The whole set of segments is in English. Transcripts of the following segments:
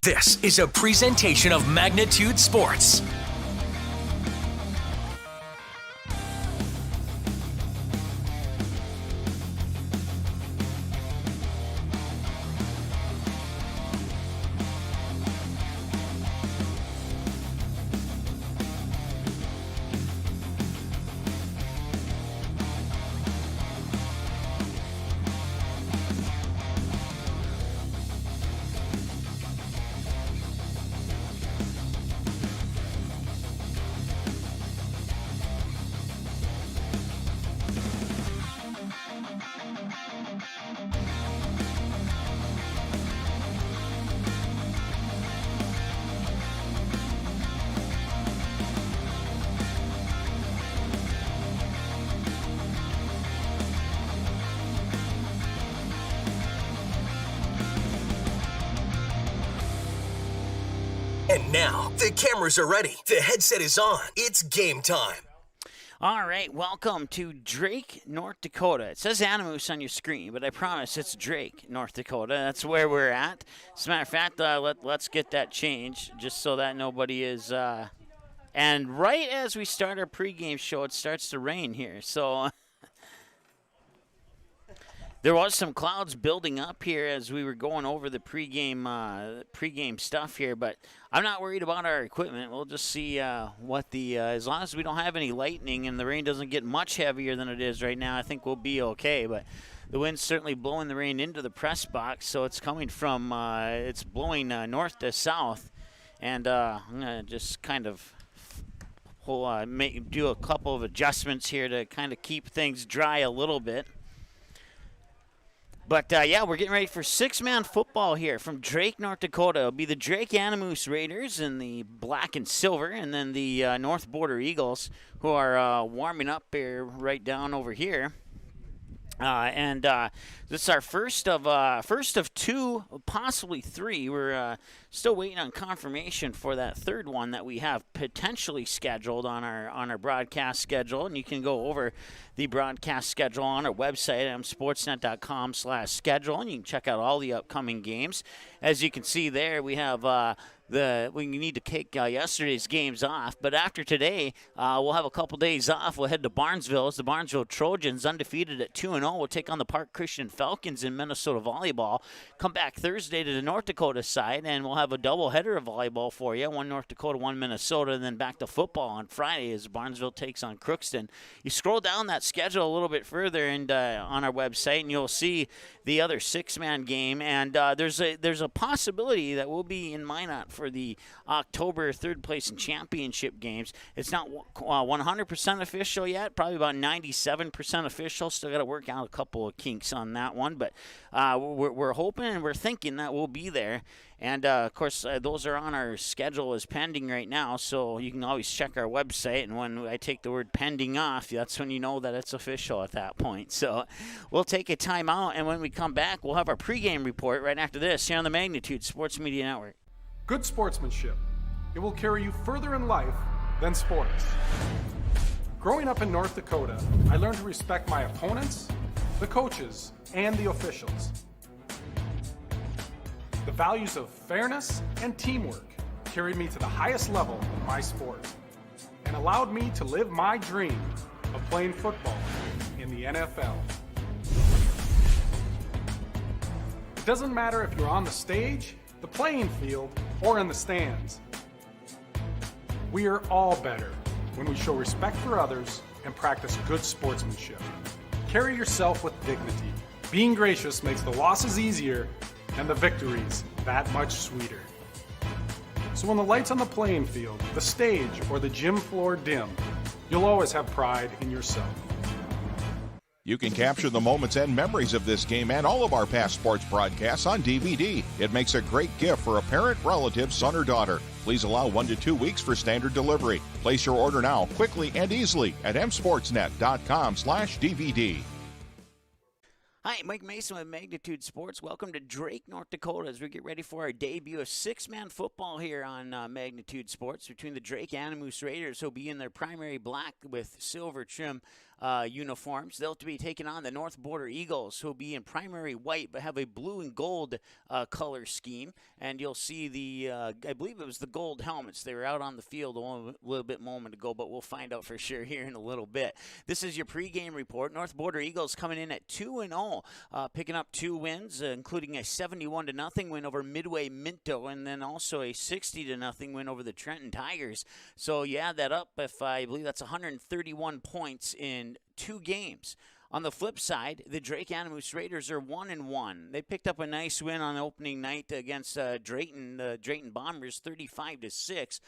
This is a presentation of Magnitude Sports. And now, the cameras are ready. The headset is on. It's game time. All right, welcome to Drake, North Dakota. It says Anamoose on your screen, but I promise it's Drake, North Dakota. That's where we're at. As a matter of fact, let's get that changed just so that nobody is... And right as we start our pregame show, it starts to rain here. So there was some clouds building up here as we were going over the pregame stuff here, but I'm not worried about our equipment. We'll just see what as long as we don't have any lightning and the rain doesn't get much heavier than it is right now, I think we'll be okay. But the wind's certainly blowing the rain into the press box, so it's coming from, it's blowing north to south. And I'm going to just kind of do a couple of adjustments here to kind of keep things dry a little bit. But, yeah, we're getting ready for six-man football here from Drake, North Dakota. It'll be the Drake Anamoose Raiders in the black and silver, and then the North Border Eagles, who are warming up here right down over here. This is our first of two, possibly three. We're still waiting on confirmation for that third one that we have potentially scheduled on our broadcast schedule. And you can go over the broadcast schedule on our website, sportsnet.com/schedule, and you can check out all the upcoming games. As you can see there, we have we need to take yesterday's games off, but after today, we'll have a couple days off. We'll head to Barnesville. It's the Barnesville Trojans, undefeated at 2-0. We'll take on the Park Christian Falcons in Minnesota volleyball. Come back Thursday to the North Dakota side, and we'll have a doubleheader of volleyball for you. One North Dakota, one Minnesota, and then back to football on Friday as Barnesville takes on Crookston. You scroll down that schedule a little bit further and on our website, and you'll see the other six-man game. And there's a possibility that we'll be in Minot for the October third place and championship games. It's not 100% official yet, probably about 97% official. Still got to work out a couple of kinks on that one, but we're hoping and we're thinking that we'll be there. And, of course, those are on our schedule as pending right now, so you can always check our website, and when I take the word pending off, that's when you know that it's official at that point. So we'll take a timeout, and when we come back, we'll have our pregame report right after this here on the Magnitude Sports Media Network. Good sportsmanship. It will carry you further in life than sports. Growing up in North Dakota, I learned to respect my opponents, the coaches, and the officials. The values of fairness and teamwork carried me to the highest level in my sport and allowed me to live my dream of playing football in the NFL. It doesn't matter if you're on the stage, the playing field, or in the stands. We are all better when we show respect for others and practice good sportsmanship. Carry yourself with dignity. Being gracious makes the losses easier and the victories that much sweeter. So when the lights on the playing field, the stage, or the gym floor dim, you'll always have pride in yourself. You can capture the moments and memories of this game and all of our past sports broadcasts on DVD. It makes a great gift for a parent, relative, son, or daughter. Please allow 1 to 2 weeks for standard delivery. Place your order now, quickly and easily at msportsnet.com/DVD. Hi, Mike Mason with Magnitude Sports. Welcome to Drake, North Dakota, as we get ready for our debut of six-man football here on Magnitude Sports between the Drake Anamoose Raiders, who'll be in their primary black with silver trim uniforms. They'll be taking on the North Border Eagles, who will be in primary white but have a blue and gold color scheme. And you'll see the, I believe it was the gold helmets. They were out on the field a little bit moment ago, but we'll find out for sure here in a little bit. This is your pregame report. North Border Eagles coming in at 2-0, picking up 2 wins, including a 71-0 win over Midway Minto, and then also a 60-0 win over the Trenton Tigers. So you add that up, if I believe that's 131 points in 2 games. On the flip side, the Drake Anamoose Raiders are 1-1. They picked up a nice win on opening night against Drayton, the Drayton Bombers, 35-6.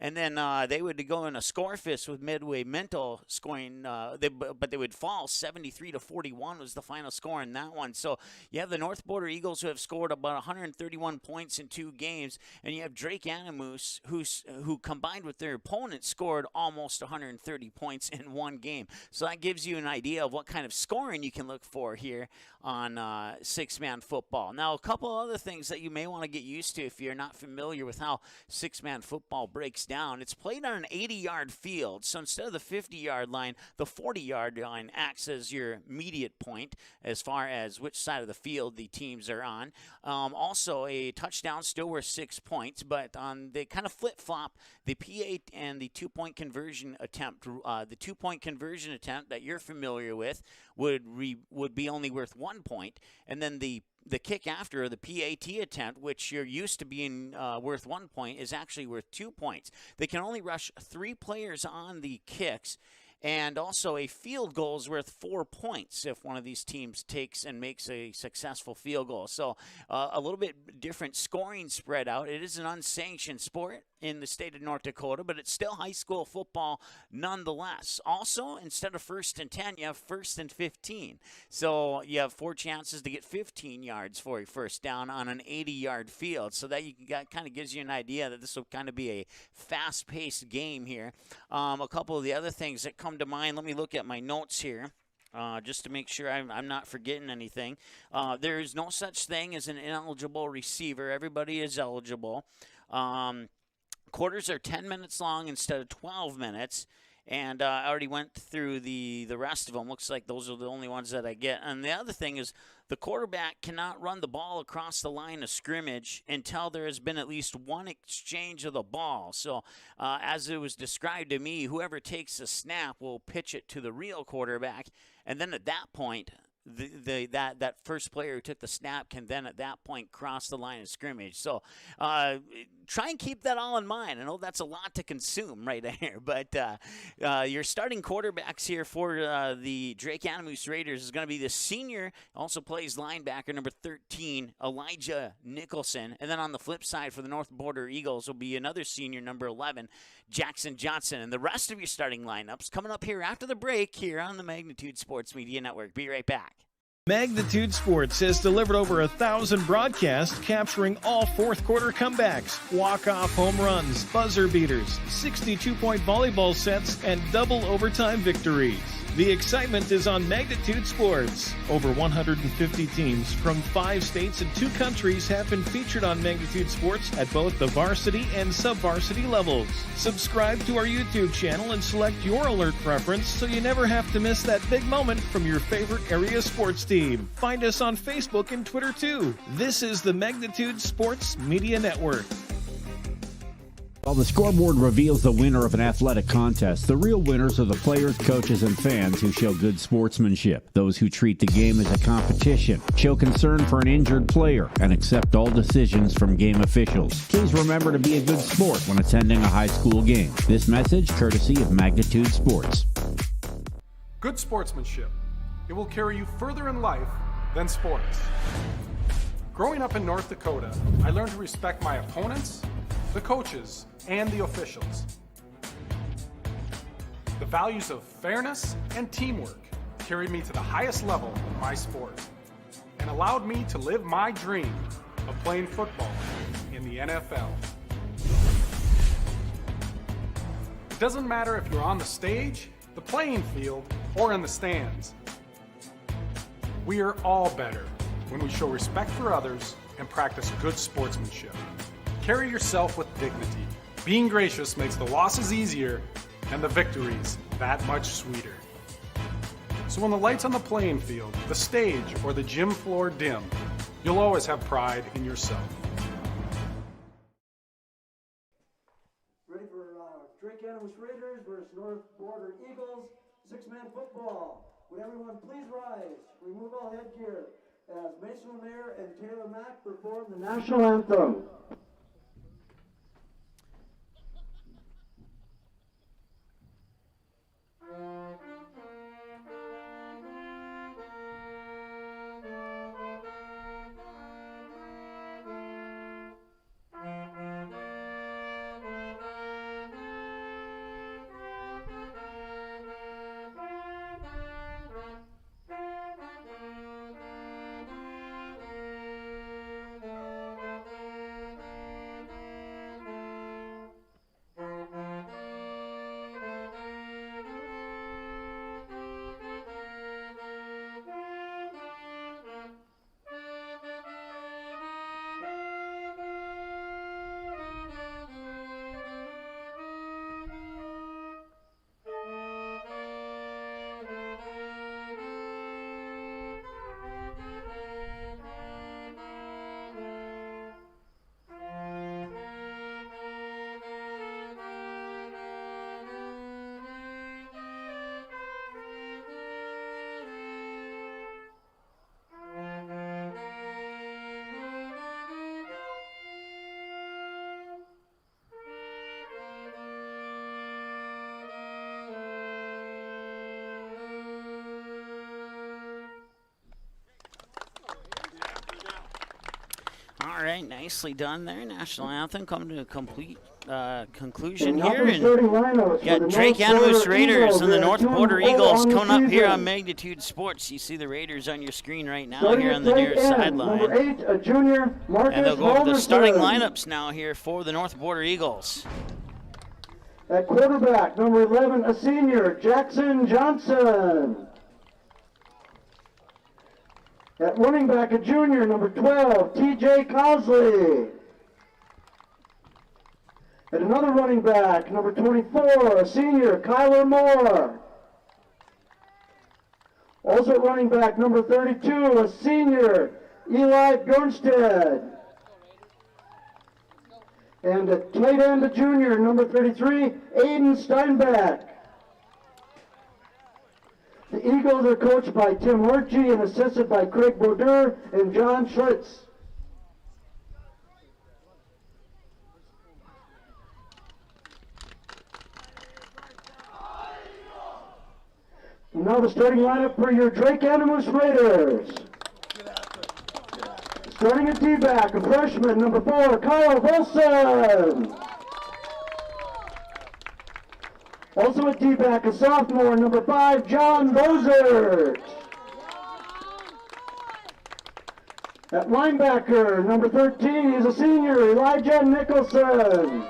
And then they would go in a score fist with Midway Mental scoring, but they would fall 73-41 was the final score in that one. So you have the North Border Eagles, who have scored about 131 points in 2 games, and you have Drake Anamoose, who combined with their opponent scored almost 130 points in 1 game. So that gives you an idea of what kind of scoring you can look for here on 6-man football. Now, a couple other things that you may want to get used to if you're not familiar with how 6-man football breaks down. It's played on an 80-yard field, so instead of the 50-yard line, the 40-yard line acts as your immediate point as far as which side of the field the teams are on. Also, a touchdown still worth 6 points, but they kind of flip-flop the P8 and the 2-point conversion attempt. The 2-point conversion attempt that you're familiar with would be only worth 1 point, and then the kick after, the PAT attempt, which you're used to being worth 1 point, is actually worth 2 points. They can only rush 3 players on the kicks, and also a field goal is worth 4 points if one of these teams takes and makes a successful field goal. So a little bit different scoring spread out. It is an unsanctioned sport in the state of North Dakota, but it's still high school football nonetheless. Also, instead of 1st and 10, you have 1st and 15. So you have 4 chances to get 15 yards for a first down on an 80-yard field. So that kind of gives you an idea that this will kind of be a fast-paced game here. A couple of the other things that come to mind, let me look at my notes here. Just to make sure I'm not forgetting anything. There is no such thing as an ineligible receiver. Everybody is eligible. Quarters are 10 minutes long instead of 12 minutes. And I already went through the rest of them. Looks like those are the only ones that I get. And the other thing is the quarterback cannot run the ball across the line of scrimmage until there has been at least 1 exchange of the ball. So as it was described to me, whoever takes the snap will pitch it to the real quarterback. And then at that point, that first player who took the snap can then at that point cross the line of scrimmage. So try and keep that all in mind. I know that's a lot to consume right there, but your starting quarterbacks here for the Drake Anamoose Raiders is going to be the senior, also plays linebacker, number 13, Elijah Nicholson. And then on the flip side for the North Border Eagles will be another senior, number 11, Jackson Johnson. And the rest of your starting lineups coming up here after the break here on the Magnitude Sports Media Network. Be right back. Magnitude Sports has delivered over 1,000 broadcasts capturing all fourth-quarter comebacks, walk-off home runs, buzzer beaters, 62-point volleyball sets, and double overtime victories. The excitement is on Magnitude Sports. Over 150 teams from 5 states and 2 countries have been featured on Magnitude Sports at both the varsity and sub-varsity levels. Subscribe to our YouTube channel and select your alert preference so you never have to miss that big moment from your favorite area sports team. Find us on Facebook and Twitter too. This is the Magnitude Sports Media Network. While the scoreboard reveals the winner of an athletic contest, the real winners are the players, coaches, and fans who show good sportsmanship. Those who treat the game as a competition, show concern for an injured player, and accept all decisions from game officials. Please remember to be a good sport when attending a high school game. This message courtesy of Magnitude Sports. Good sportsmanship. It will carry you further in life than sports. Growing up in North Dakota, I learned to respect my opponents, the coaches, and the officials. The values of fairness and teamwork carried me to the highest level in my sport and allowed me to live my dream of playing football in the NFL. It doesn't matter if you're on the stage, the playing field, or in the stands. We are all better when we show respect for others and practice good sportsmanship. Carry yourself with dignity. Being gracious makes the losses easier and the victories that much sweeter. So when the lights on the playing field, the stage, or the gym floor dim, you'll always have pride in yourself. Ready for Drake Anamoose Raiders versus North Dakota Eagles, 6-man football. Would everyone please rise, remove all headgear, as Mason Lemaire and Taylor Mack perform the National Anthem. All right, nicely done there. National Anthem come to a complete conclusion here. And got Drake Anamoose Raiders and the North Dakota Eagles coming up here on Magnitude Sports. You see the Raiders on your screen right now here on the near sideline. And they'll go over the starting lineups now here for the North Dakota Eagles. At quarterback, number 11, a senior, Jackson Johnson. At running back, a junior, number 12, T.J. Cosley. At another running back, number 24, a senior, Kyler Moore. Also at running back, number 32, a senior, Eli Bjornsted. And at tight end, a junior, number 33, Aiden Steinbeck. The Eagles are coached by Tim Horchie and assisted by Craig Brodeur and John Schritz. Now the starting lineup for your Drake Anamoose Raiders. Starting at D-back, a freshman, number 4, Kyle Wilson. Also at D-back, a sophomore, number 5, John Bozert. At linebacker, number 13, he's a senior, Elijah Nicholson.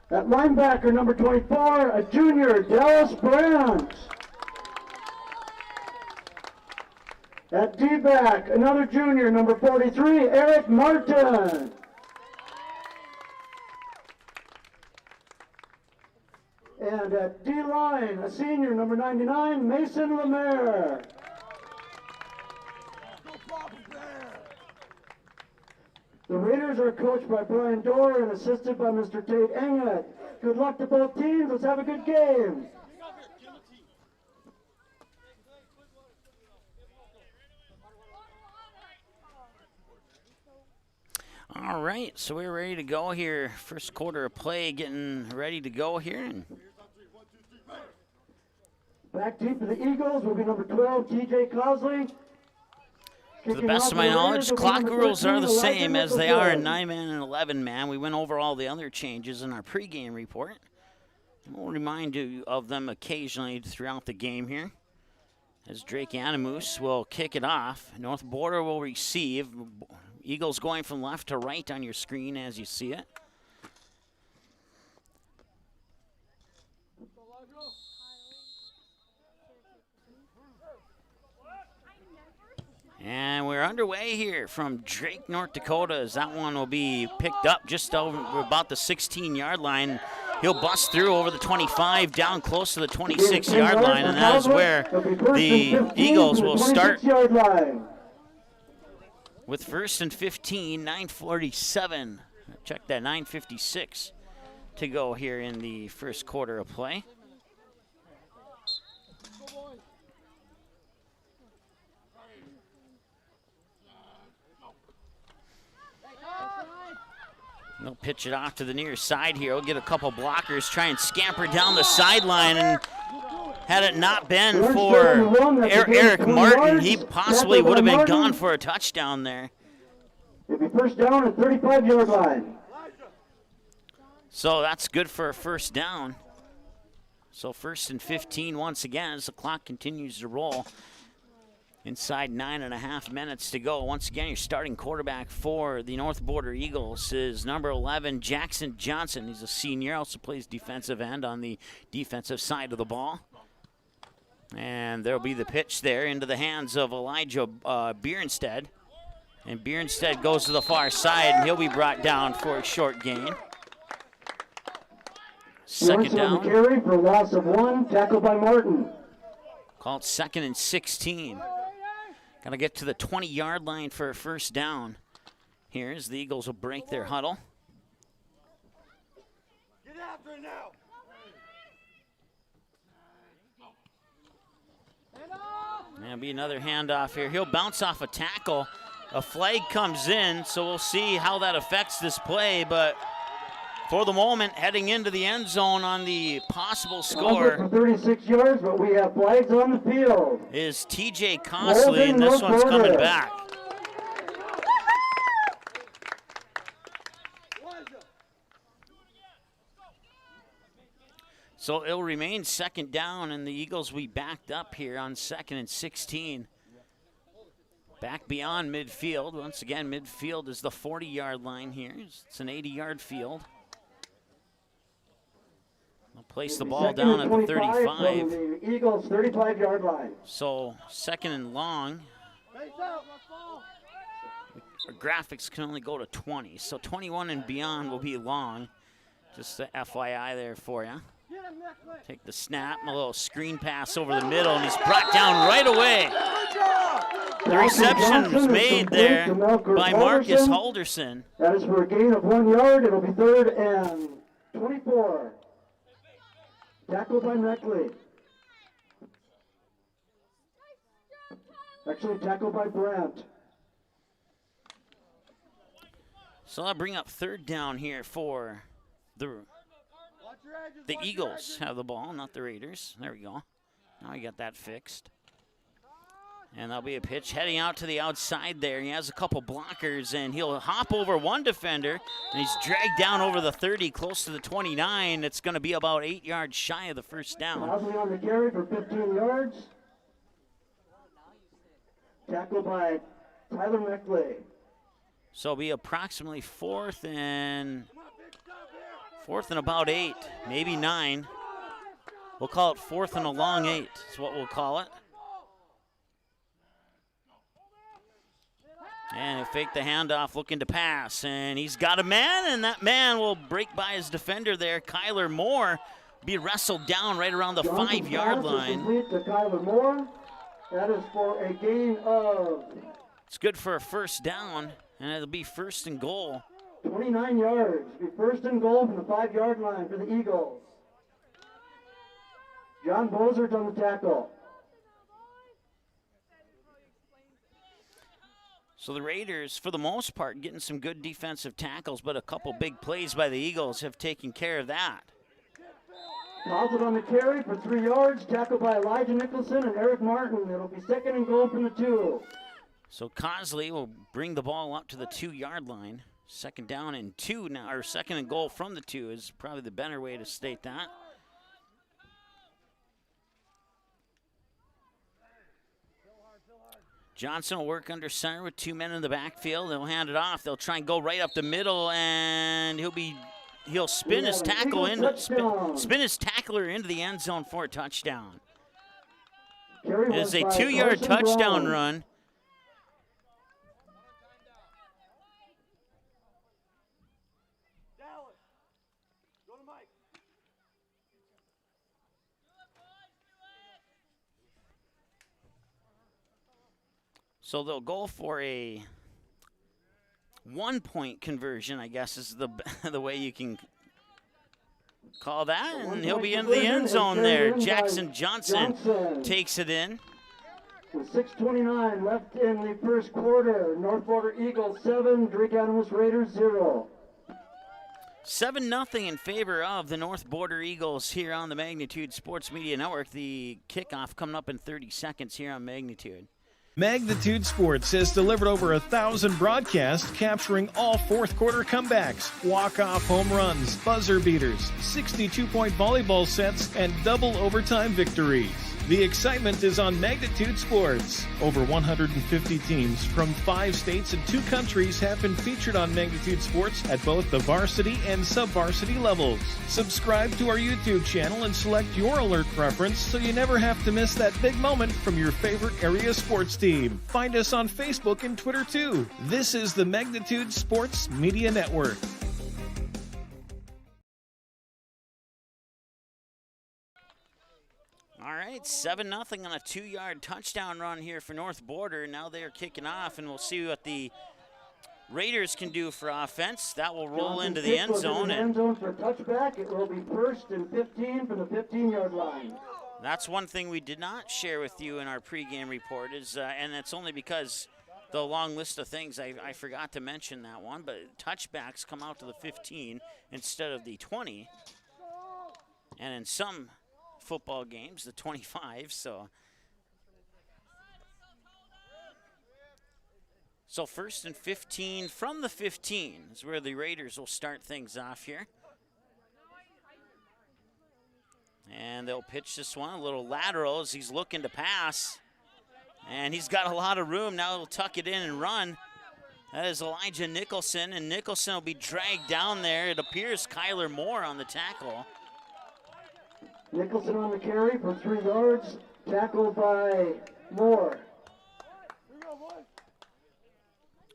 At linebacker, number 24, a junior, Dallas Brandt. At D-back, another junior, number 43, Eric Martin. And at D-line, a senior, number 99, Mason Lemaire. The Raiders are coached by Brian Dorr and assisted by Mr. Tate Englet. Good luck to both teams. Let's have a good game. All right, so we're ready to go here. First quarter of play getting ready to go here. And back deep for the Eagles will be number 12, T.J. Cosley. to the best of my knowledge, clock rules are the same as they are in 9-man and 11-man. We went over all the other changes in our pregame report. We'll remind you of them occasionally throughout the game here. As Drake Anamoose will kick it off. North Border will receive. Eagles going from left to right on your screen as you see it. And we're underway here from Drake, North Dakota, as that one will be picked up just over about the 16-yard line. He'll bust through over the 25, down close to the 26-yard line, and that is where the Eagles will start with 1st and 15, 9:47. Check that, 9:56 to go here in the first quarter of play. They'll pitch it off to the near side here. He'll get a couple blockers, try and scamper down the sideline, and had it not been for Eric Martin, he possibly would have been gone for a touchdown there. It'll be first down at 35-yard line. So that's good for a first down. So 1st and 15 once again as the clock continues to roll. Inside 9.5 minutes to go. Once again, your starting quarterback for the North Border Eagles is number 11, Jackson Johnson. He's a senior, also plays defensive end on the defensive side of the ball. And there'll be the pitch there into the hands of Elijah Bierenstead. And Bierenstead goes to the far side, and he'll be brought down for a short gain. Second down. Carry for loss of 1, tackled by Martin. Called 2nd and 16. Got to get to the 20-yard line for a first down. Here's the Eagles will break their huddle. Get after it now. There'll be another handoff here. He'll bounce off a tackle. A flag comes in, so we'll see how that affects this play. But for the moment, heading into the end zone on the possible score for 36 yards, but we have flags on the field. Is TJ Cosley, and this one's coming back. So it'll remain second down, and the Eagles will be backed up here on 2nd and 16. Back beyond midfield. Once again, midfield is the 40-yard line here. It's an 80-yard field. They'll place the ball down at the 35. The Eagles' 35-yard line. So 2nd and long. Our graphics can only go to 20. So 21 and beyond will be long. Just the FYI there for you. Take the snap, a little screen pass over the middle, and he's brought down right away. The reception was made there by Marcus Halderson. That is for a gain of 1 yard. It'll be 3rd and 24. Tackled by Meckley. Actually tackled by Brandt. So I'll bring up 3rd down here for the Eagles. Have the ball, not the Raiders. There we go. Now we got that fixed. And that'll be a pitch heading out to the outside there. He has a couple blockers, and he'll hop over one defender, and he's dragged down over the 30, close to the 29. It's going to be about 8 yards shy of the first down. Cosley on the carry for 15 yards. Tackled by Tyler Meckley. So it'll be approximately 4th and about 8, maybe 9. We'll call it 4th and a long 8 is what we'll call it. And he'll fake the handoff, looking to pass. And he's got a man, and that man will break by his defender there. Kyler Moore be wrestled down right around the 5-yard line. Complete to Kyler Moore. That is for a gain of... It's good for a first down, and it'll be 1st and goal. 29 yards. It'll be 1st and goal from the 5-yard line for the Eagles. John Bozert on the tackle. So the Raiders, for the most part, getting some good defensive tackles, but a couple big plays by the Eagles have taken care of that. Cosley on the carry for 3 yards, tackled by Elijah Nicholson and Eric Martin. It'll be 2nd and goal from the 2. So Cosley will bring the ball up to the 2-yard line. 2nd down and 2 now, or 2nd and goal from the 2 is probably the better way to state that. Johnson will work under center with 2 men in the backfield. They'll hand it off. They'll try and go right up the middle, and he'll spin his tackle spin his tackler into the end zone for a touchdown. It is a 2-yard touchdown run. So they'll go for a 1-point conversion, I guess is the way you can call that. And he'll be into the end zone there. Jackson Johnson takes it in. With 6:29 left in the first quarter, North Border Eagles 7, Anamoose Raiders 0. 7-0 in favor of the North Border Eagles here on the Magnitude Sports Media Network. The kickoff coming up in 30 seconds here on Magnitude. Magnitude Sports has delivered over 1,000 broadcasts capturing all fourth quarter comebacks, walk-off home runs, buzzer beaters, 62-point volleyball sets, and double overtime victories. The excitement is on Magnitude Sports. Over 150 teams from 5 states and 2 countries have been featured on Magnitude Sports at both the varsity and sub-varsity levels. Subscribe to our YouTube channel and select your alert preference so you never have to miss that big moment from your favorite area sports team. Find us on Facebook and Twitter too. This is the Magnitude Sports Media Network. All right, 7-0 on a 2-yard touchdown run here for North Border. Now they're kicking off, and we'll see what the Raiders can do for offense. That will roll into the end zone. End zone for a touchback. It will be 1st and 15 from the 15-yard line. That's one thing we did not share with you in our pregame report, is, and it's only because the long list of things, I forgot to mention that one, but touchbacks come out to the 15 instead of the 20. And in some football games, the 25, so 1st and 15 from the 15 is where the Raiders will start things off here. And they'll pitch this one, a little lateral as he's looking to pass. And he's got a lot of room. Now he'll tuck it in and run. That is Elijah Nicholson, and Nicholson will be dragged down there. It appears Kyler Moore on the tackle. Nicholson on the carry for 3 yards, tackled by Moore.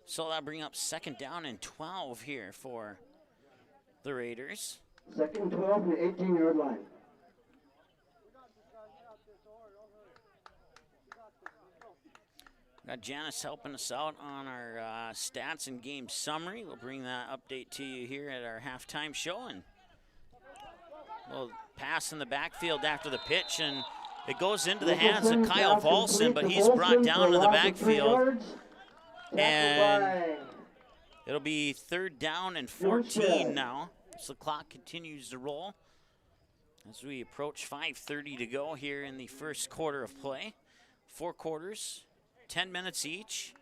So that'll bring up 2nd down and 12 here for the Raiders. 2nd and 12 from the 18-yard line. Got Janice helping us out on our stats and game summary. We'll bring that update to you here at our halftime show. And we'll pass in the backfield after the pitch, and it goes into the hands of Kyle Volson, but he's brought down to the backfield. And it'll be 3rd down and 14 now, as the clock continues to roll as we approach 5:30 to go here in the first quarter of play. 4 quarters, 10 minutes each.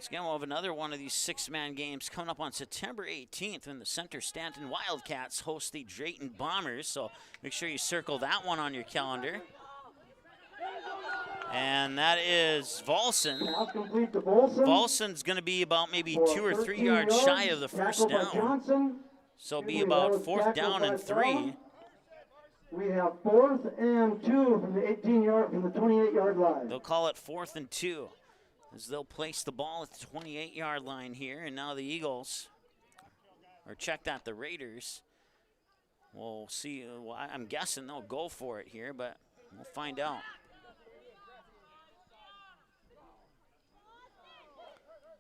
Again, we'll have another one of these 6-man games coming up on September 18th when the Center Stanton Wildcats host the Drayton Bombers. So make sure you circle that one on your calendar. And that is Volson. Volson's going to be about maybe 2 or 3 yards shy of the first down. So it'll be about 4th down and 3. We have 4th and 2 from the 18-yard, from the 28-yard line. They'll call it 4th and 2. As they'll place the ball at the 28-yard line here, and now the Eagles, or check that, the Raiders, we'll see. Well, I'm guessing they'll go for it here, but we'll find out.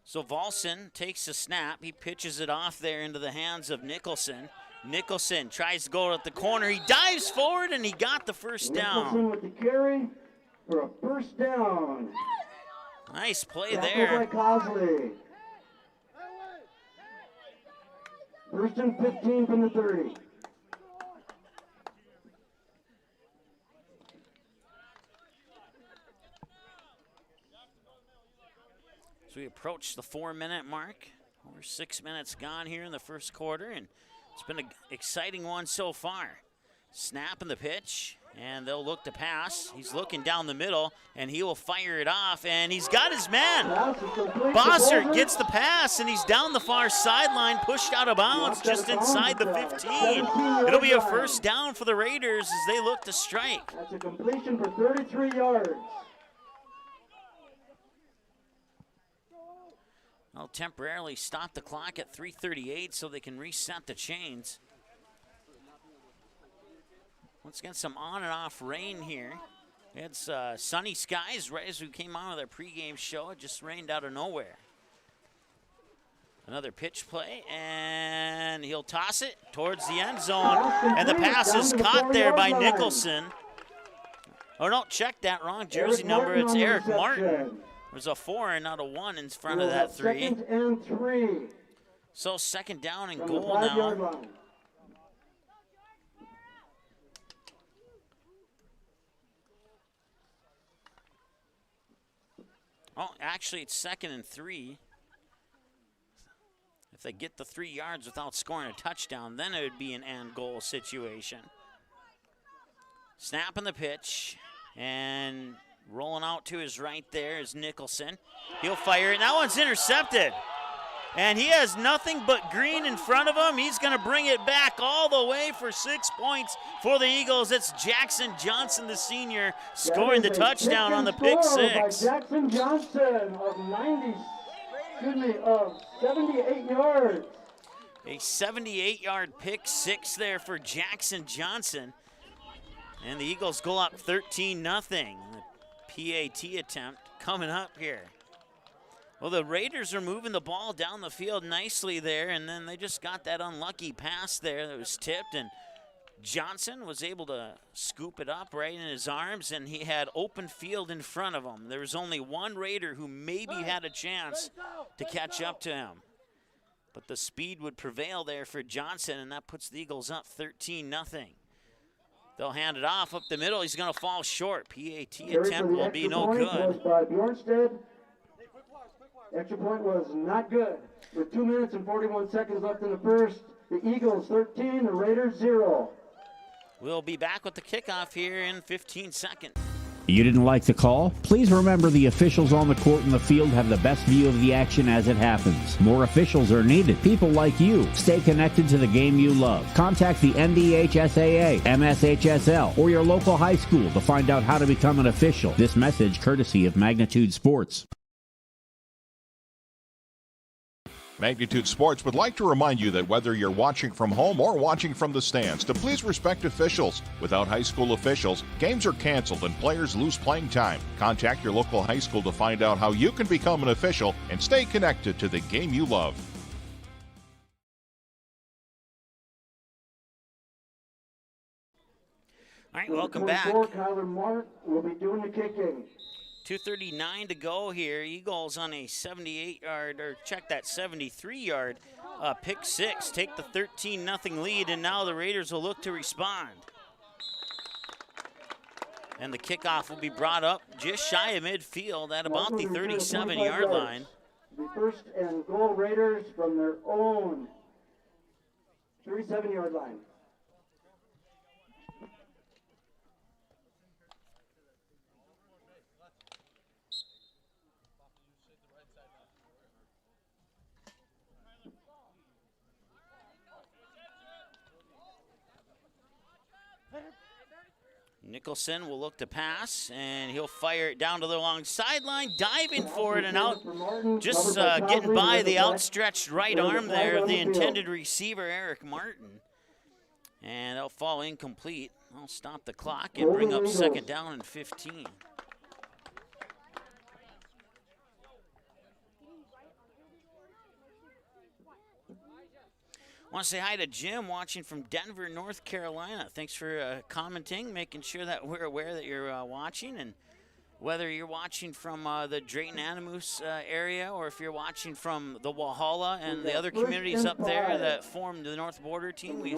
So Volson takes the snap. He pitches it off there into the hands of Nicholson. Nicholson tries to go at the corner. He dives forward, and he got the first down. Nicholson with the carry for a 1st down. Nice play there. By Cosley. 1st and 15 from the 30. So we approach the 4-minute mark. Over 6 minutes gone here in the first quarter, and it's been an exciting one so far. Snap in the pitch, and they'll look to pass. He's looking down the middle, and he will fire it off, and he's got his man. Bossert gets the pass, and he's down the far sideline, pushed out of bounds just inside the 15. It'll be a 1st down for the Raiders as they look to strike. That's a completion for 33 yards. I'll temporarily stop the clock at 3:38 so they can reset the chains. Once again, some on and off rain here. It's sunny skies right as we came on with our pregame show. It just rained out of nowhere. Another pitch play, and he'll toss it towards the end zone. And the pass is caught there by Nicholson. Oh, no, check that, wrong jersey number. It's Eric Martin. There's a 4 and not a 1 in front of that 3. Second and 3. So second down and goal now. Oh, actually, it's 2nd and 3. If they get the 3 yards without scoring a touchdown, then it would be an and goal situation. Snapping the pitch, and rolling out to his right there is Nicholson. He'll fire it. That one's intercepted. And he has nothing but green in front of him. He's going to bring it back all the way for 6 points for the Eagles. It's Jackson Johnson, the senior, scoring the touchdown on the pick 6. Jackson Johnson of 78 yards. A 78-yard pick 6 there for Jackson Johnson. And the Eagles go up 13-0. The PAT attempt coming up here. Well, the Raiders are moving the ball down the field nicely there, and then they just got that unlucky pass there that was tipped, and Johnson was able to scoop it up right in his arms, and he had open field in front of him. There was only one Raider who maybe had a chance to catch up to him. But the speed would prevail there for Johnson, and that puts the Eagles up 13-0. They'll hand it off up the middle. He's going to fall short. PAT attempt will be no good. Extra point was not good. With 2 minutes and 41 seconds left in the first, the Eagles 13, the Raiders 0. We'll be back with the kickoff here in 15 seconds. You didn't like the call? Please remember the officials on the court and the field have the best view of the action as it happens. More officials are needed. People like you. Stay connected to the game you love. Contact the NDHSAA, MSHSL, or your local high school to find out how to become an official. This message courtesy of Magnitude Sports. Magnitude Sports would like to remind you that whether you're watching from home or watching from the stands, to please respect officials. Without high school officials, games are canceled and players lose playing time. Contact your local high school to find out how you can become an official and stay connected to the game you love. All right, welcome back. Kyler Mark will be doing the kicking. 2:39 to go here. Eagles on a 78-yard, or check that 73-yard pick 6. Take the 13-0 lead, and now the Raiders will look to respond. And the kickoff will be brought up just shy of midfield at about the 37-yard line. The first and goal Raiders from their own 37-yard line. Nicholson will look to pass, and he'll fire it down to the long sideline, diving for it and out, just getting by the outstretched right arm there of the intended receiver, Eric Martin. And they'll fall incomplete. I'll stop the clock and bring up second down and 15. I want to say hi to Jim watching from Denver, North Carolina. Thanks for commenting, making sure that we're aware that you're watching. And whether you're watching from the Drayton Anamoose area, or if you're watching from the Walhalla and the other communities up there that form the North Border team, we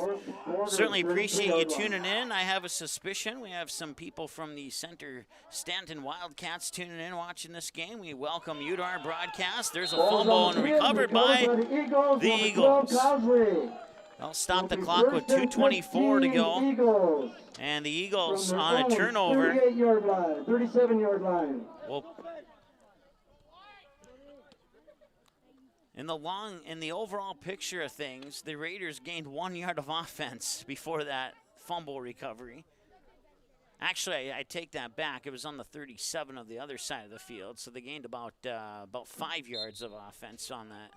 certainly appreciate you tuning in. I have a suspicion we have some people from the Center Stanton Wildcats tuning in watching this game. We welcome you to our broadcast. There's a fumble and recovered by the Eagles. I'll stop the clock with 2:24 to go. And the Eagles on a turnover. 38-yard line, 37-yard line. Well, in the overall picture of things, the Raiders gained 1 yard of offense before that fumble recovery. Actually, I take that back. It was on the 37 of the other side of the field, so they gained about 5 yards of offense on that.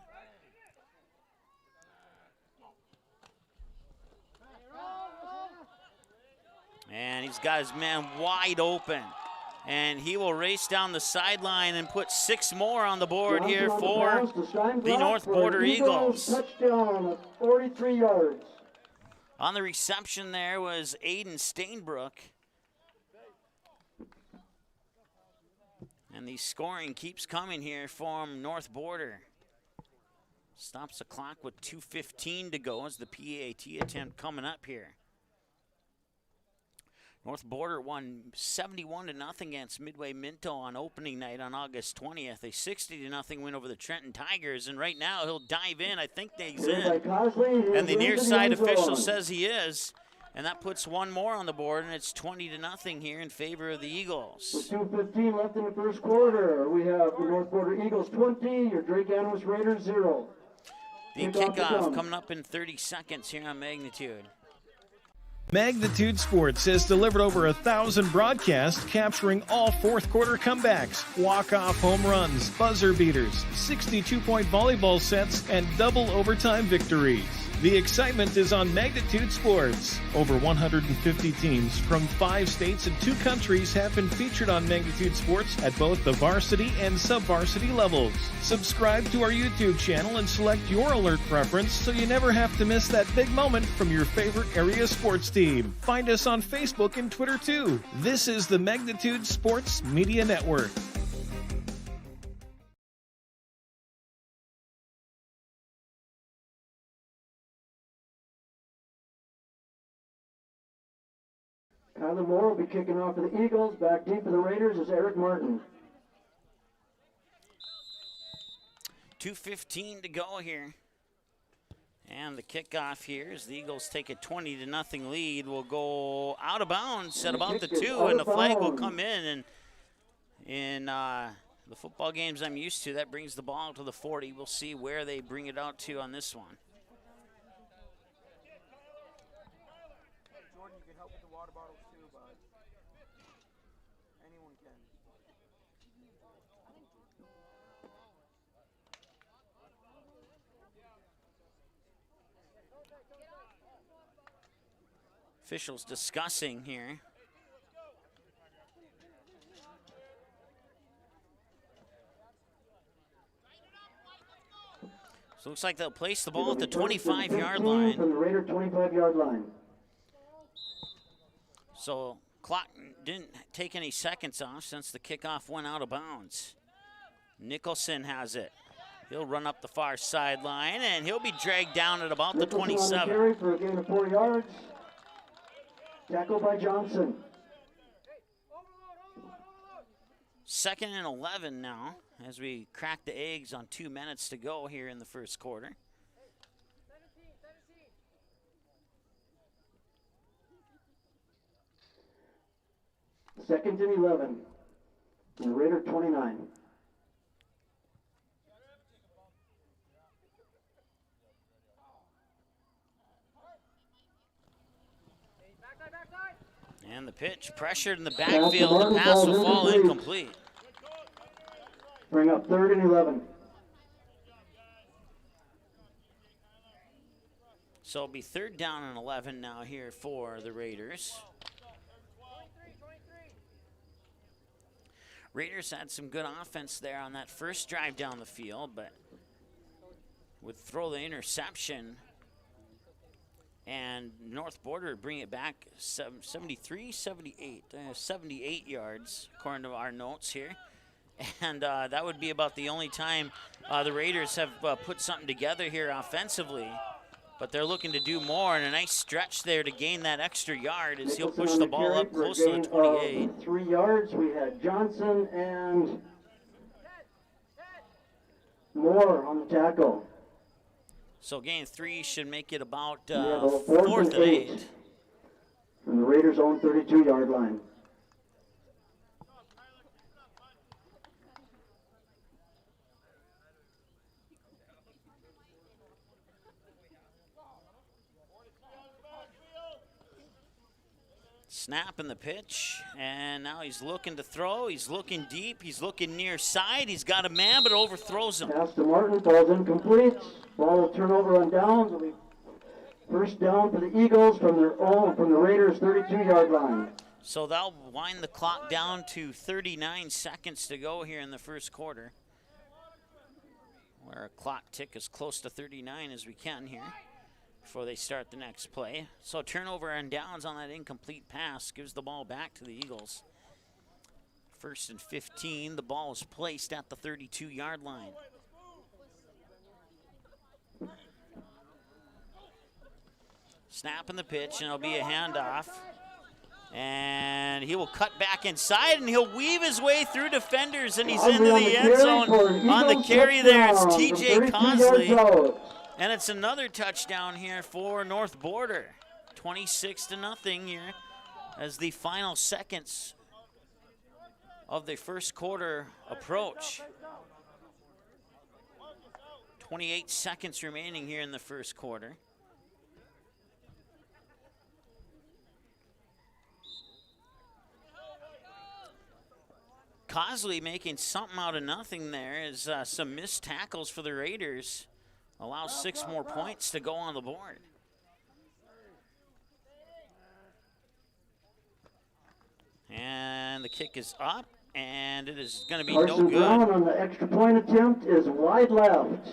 He's got his man wide open. And he will race down the sideline and put 6 more on the board here for the North Border Eagles. Touchdown at 43 yards. On the reception there was Aiden Stainbrook. And the scoring keeps coming here from North Border. Stops the clock with 2:15 to go as the PAT attempt coming up here. North Border won 71-0 against Midway Minto on opening night on August 20th. A 60-0 win over the Trenton Tigers. And right now he'll dive in. I think he's in. And the near side official says he is. And that puts 1 more on the board, and it's 20-0 here in favor of the Eagles. With 2:15 left in the first quarter, we have the North Border Eagles 20, your Drake Anamoose Raiders 0. The kickoff coming up in 30 seconds here on Magnitude. Magnitude Sports has delivered over 1,000 broadcasts capturing all fourth quarter comebacks, walk-off home runs, buzzer beaters, 62-point volleyball sets, and double overtime victories. The excitement is on Magnitude Sports. Over 150 teams from 5 states and 2 countries have been featured on Magnitude Sports at both the varsity and sub-varsity levels. Subscribe to our YouTube channel and select your alert preference so you never have to miss that big moment from your favorite area sports team. Find us on Facebook and Twitter too. This is the Magnitude Sports Media Network. Kyler Moore will be kicking off for the Eagles. Back deep for the Raiders is Eric Martin. 2:15 to go here. And the kickoff here as the Eagles take a 20-0 lead will go out of bounds at about the 2, and the flag will come in. And in the football games I'm used to, that brings the ball to the 40. We'll see where they bring it out to on this one. Jordan, you can help with the water bottles too, bud. Anyone can. Officials discussing here. So it looks like they'll place the ball at the 25-yard line. From the Raider 25-yard line. So clock didn't take any seconds off since the kickoff went out of bounds. Nicholson has it. He'll run up the far sideline, and he'll be dragged down at about the 27. On the carry for a gain of 4 yards. Tackle by Johnson. 2nd and 11 now as we crack the eggs on 2 minutes to go here in the first quarter. Second and 11. The Raider 29. And the pitch pressured in the backfield. The pass will fall incomplete. Bring up 3rd and 11. So it'll be 3rd down and 11 now here for the Raiders. Raiders had some good offense there on that first drive down the field, but would throw the interception. And North Border bring it back 78 yards, according to our notes here. And that would be about the only time the Raiders have put something together here offensively. But they're looking to do more, and a nice stretch there to gain that extra yard as he'll push the ball up close to the 28. 3 yards. We had Johnson and Moore on the tackle. So gain 3 should make it about We have a 4th and 8. From the Raiders' own 32-yard line. Snap in the pitch, and now he's looking to throw. He's looking deep. He's looking near side. He's got a man, but overthrows him. Pass to Martin, falls incomplete. Ball will turn over on downs. It'll be first down for the Eagles from the Raiders' 32-yard line. So they'll wind the clock down to 39 seconds to go here in the first quarter. Where our clock tick as close to 39 as we can here before they start the next play. So turnover and downs on that incomplete pass gives the ball back to the Eagles. 1st and 15, the ball is placed at the 32-yard line. Snap in the pitch, and it'll be a handoff. And he will cut back inside, and he'll weave his way through defenders, and he's into the end zone on the carry there. It's TJ Cosley. And it's another touchdown here for North Border. 26-0 here as the final seconds of the first quarter approach. 28 seconds remaining here in the first quarter. Cosley making something out of nothing there as some missed tackles for the Raiders allows 6 more points to go on the board. And the kick is up, and it is going to be no good. Brown on the extra point attempt is wide left.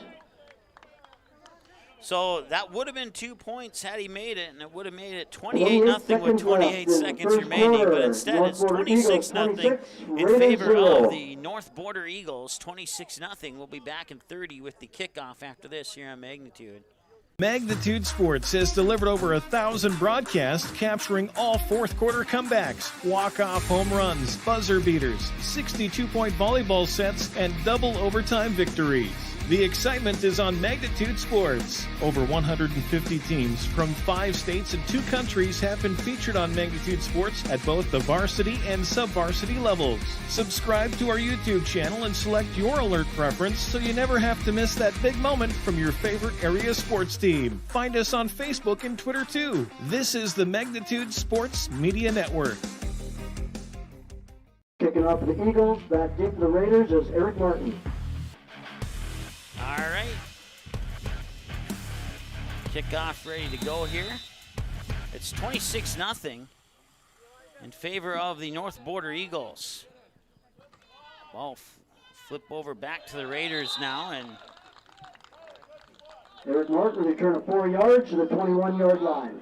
So that would have been 2 points had he made it, and it would have made it 28-0 with 28 seconds remaining. But instead, it's 26-0 in favor of the North Border Eagles. 26-0. We'll be back in 30 with the kickoff after this here on Magnitude. Magnitude Sports has delivered over 1,000 broadcasts capturing all fourth quarter comebacks, walk-off home runs, buzzer beaters, 62-point volleyball sets, and double overtime victories. The excitement is on Magnitude Sports. Over 150 teams from 5 states and 2 countries have been featured on Magnitude Sports at both the varsity and sub-varsity levels. Subscribe to our YouTube channel and select your alert preference so you never have to miss that big moment from your favorite area sports team. Find us on Facebook and Twitter too. This is the Magnitude Sports Media Network. Kicking off for the Eagles, back deep for the Raiders is Eric Martin. All right. Kickoff ready to go here. It's 26-0 in favor of the North Border Eagles. Ball flip over back to the Raiders now, and Eric Martin with a return of 4 yards to the 21-yard line.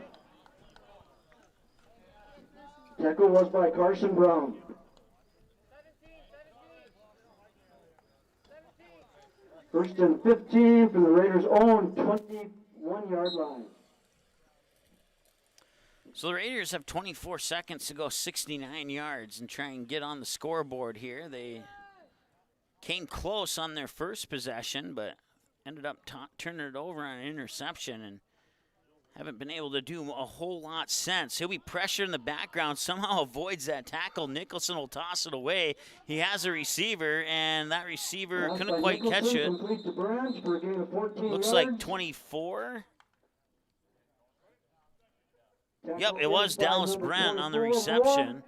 Tackle was by Carson Brown. First and 15 from the Raiders' own 21-yard line. so the Raiders have 24 seconds to go 69 yards and try and get on the scoreboard here. They came close on their first possession, but ended up turning it over on an interception and haven't been able to do a whole lot since. He'll be pressured in the background, somehow avoids that tackle. Nicholson will toss it away. He has a receiver, and that receiver couldn't quite catch it. Looks like 24. Yep, it was Dallas Brent on the reception.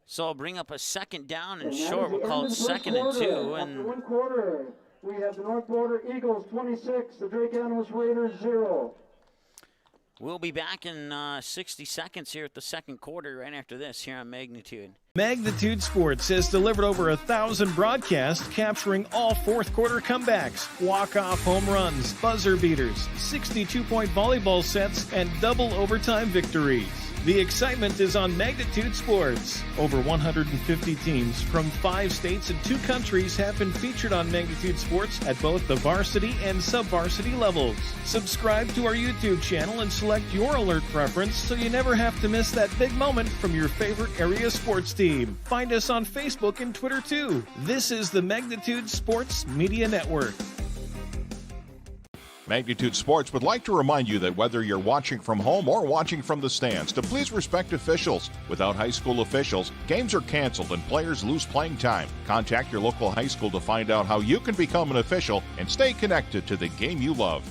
So I'll bring up a second down and short. We'll call it 2nd and 2. And 1 quarter. We have the North Border Eagles 26, the Anamoose Raiders 0. We'll be back in 60 seconds here at the second quarter right after this here on Magnitude. Magnitude Sports has delivered over 1,000 broadcasts capturing all fourth quarter comebacks, walk-off home runs, buzzer beaters, 62-point volleyball sets, and double overtime victories. The excitement is on Magnitude Sports. Over 150 teams from 5 states and 2 countries have been featured on Magnitude Sports at both the varsity and sub-varsity levels. Subscribe to our YouTube channel and select your alert preference so you never have to miss that big moment from your favorite area sports team. Find us on Facebook and Twitter too. This is the Magnitude Sports Media Network. Magnitude Sports would like to remind you that whether you're watching from home or watching from the stands, to please respect officials. Without high school officials, games are canceled and players lose playing time. Contact your local high school to find out how you can become an official and stay connected to the game you love.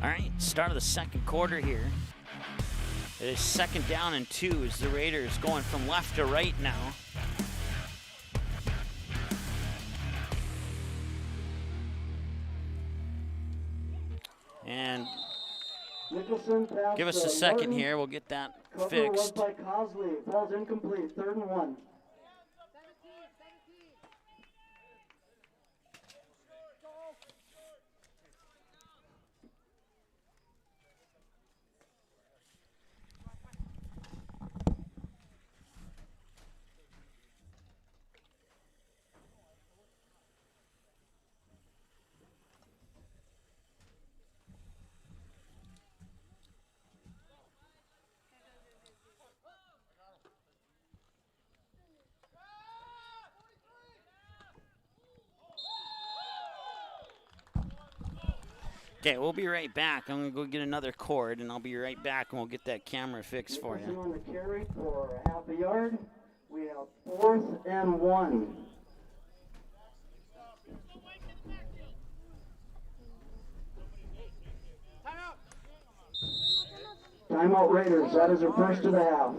All right, start of the second quarter here. It is 2nd down and 2 as the Raiders going from left to right now. And give us a second here. We'll get that fixed. Cover by Cosley. Ball's incomplete. 3rd and 1. Okay, we'll be right back. I'm going to go get another cord, and I'll be right back, and we'll get that camera fixed for you. On the carry for half a yard. We have 4th and 1. Timeout Raiders. That is their first of the half.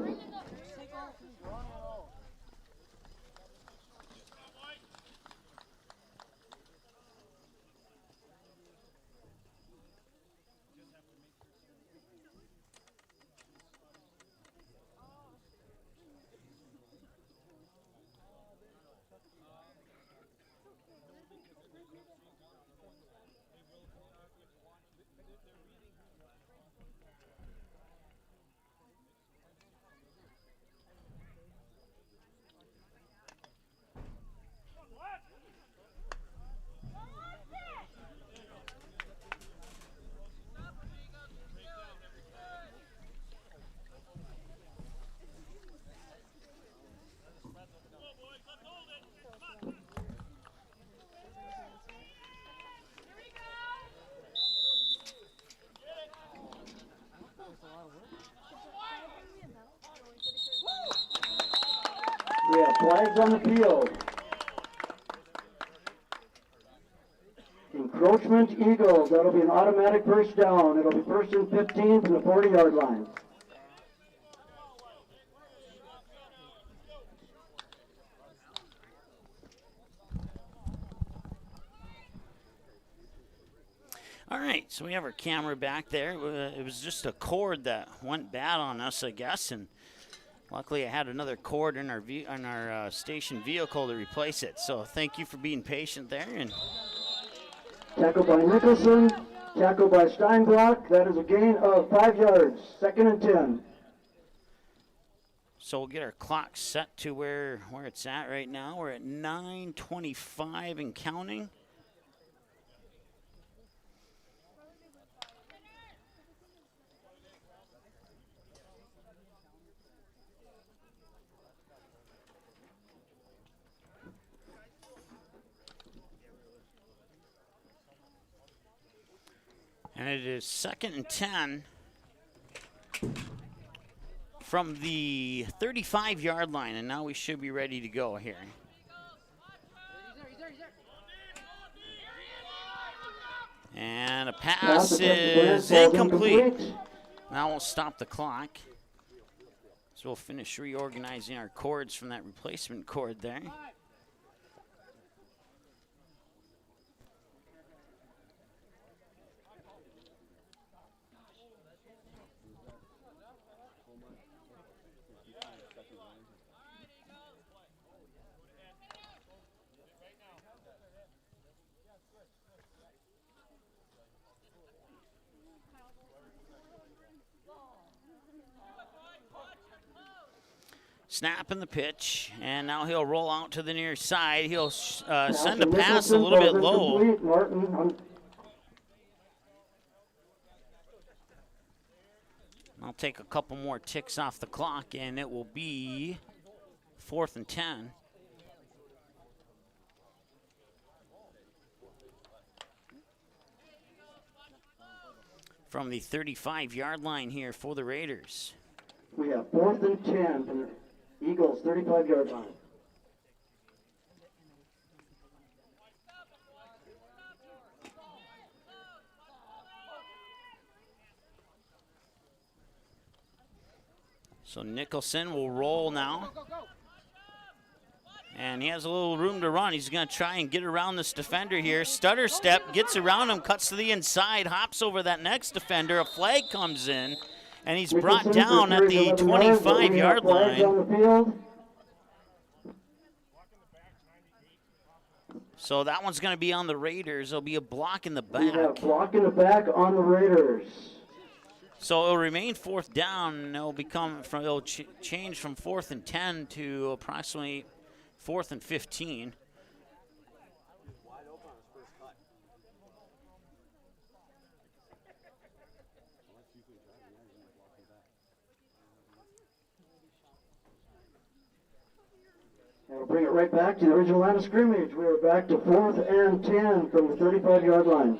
We have flags on the field. Encroachment Eagles. That'll be an automatic first down. It'll be 1st and 15 from the 40-yard line. All right, so we have our camera back there. It was just a cord that went bad on us, I guess, and luckily I had another cord in our station vehicle to replace it. So thank you for being patient there. And tackle by Nicholson, tackle by Steinblock. That is a gain of 5 yards. 2nd and 10. so we'll get our clock set to where it's at right now. We're at 9:25 and counting. And it is 2nd and 10 from the 35-yard line, and now we should be ready to go here. And a pass is incomplete. Now we'll stop the clock. So we'll finish reorganizing our cords from that replacement cord there. Snap in the pitch, and now he'll roll out to the near side. He'll send a pass a little bit low. I'll take a couple more ticks off the clock, and it will be 4th and 10. From the 35-yard line here for the Raiders. We have 4th and 10 from the Eagles, 35-yard line. So Nicholson will roll now. And he has a little room to run. He's going to try and get around this defender here. Stutter step, gets around him, cuts to the inside, hops over that next defender. A flag comes in, and he's brought down at the 25-yard line. So that one's going to be on the Raiders. There'll be a block in the back. We have block in the back on the Raiders. So it'll remain 4th down. It'll change from 4th and 10 to approximately 4th and 15. And we'll bring it right back to the original line of scrimmage. We're back to 4th and 10 from the 35-yard line.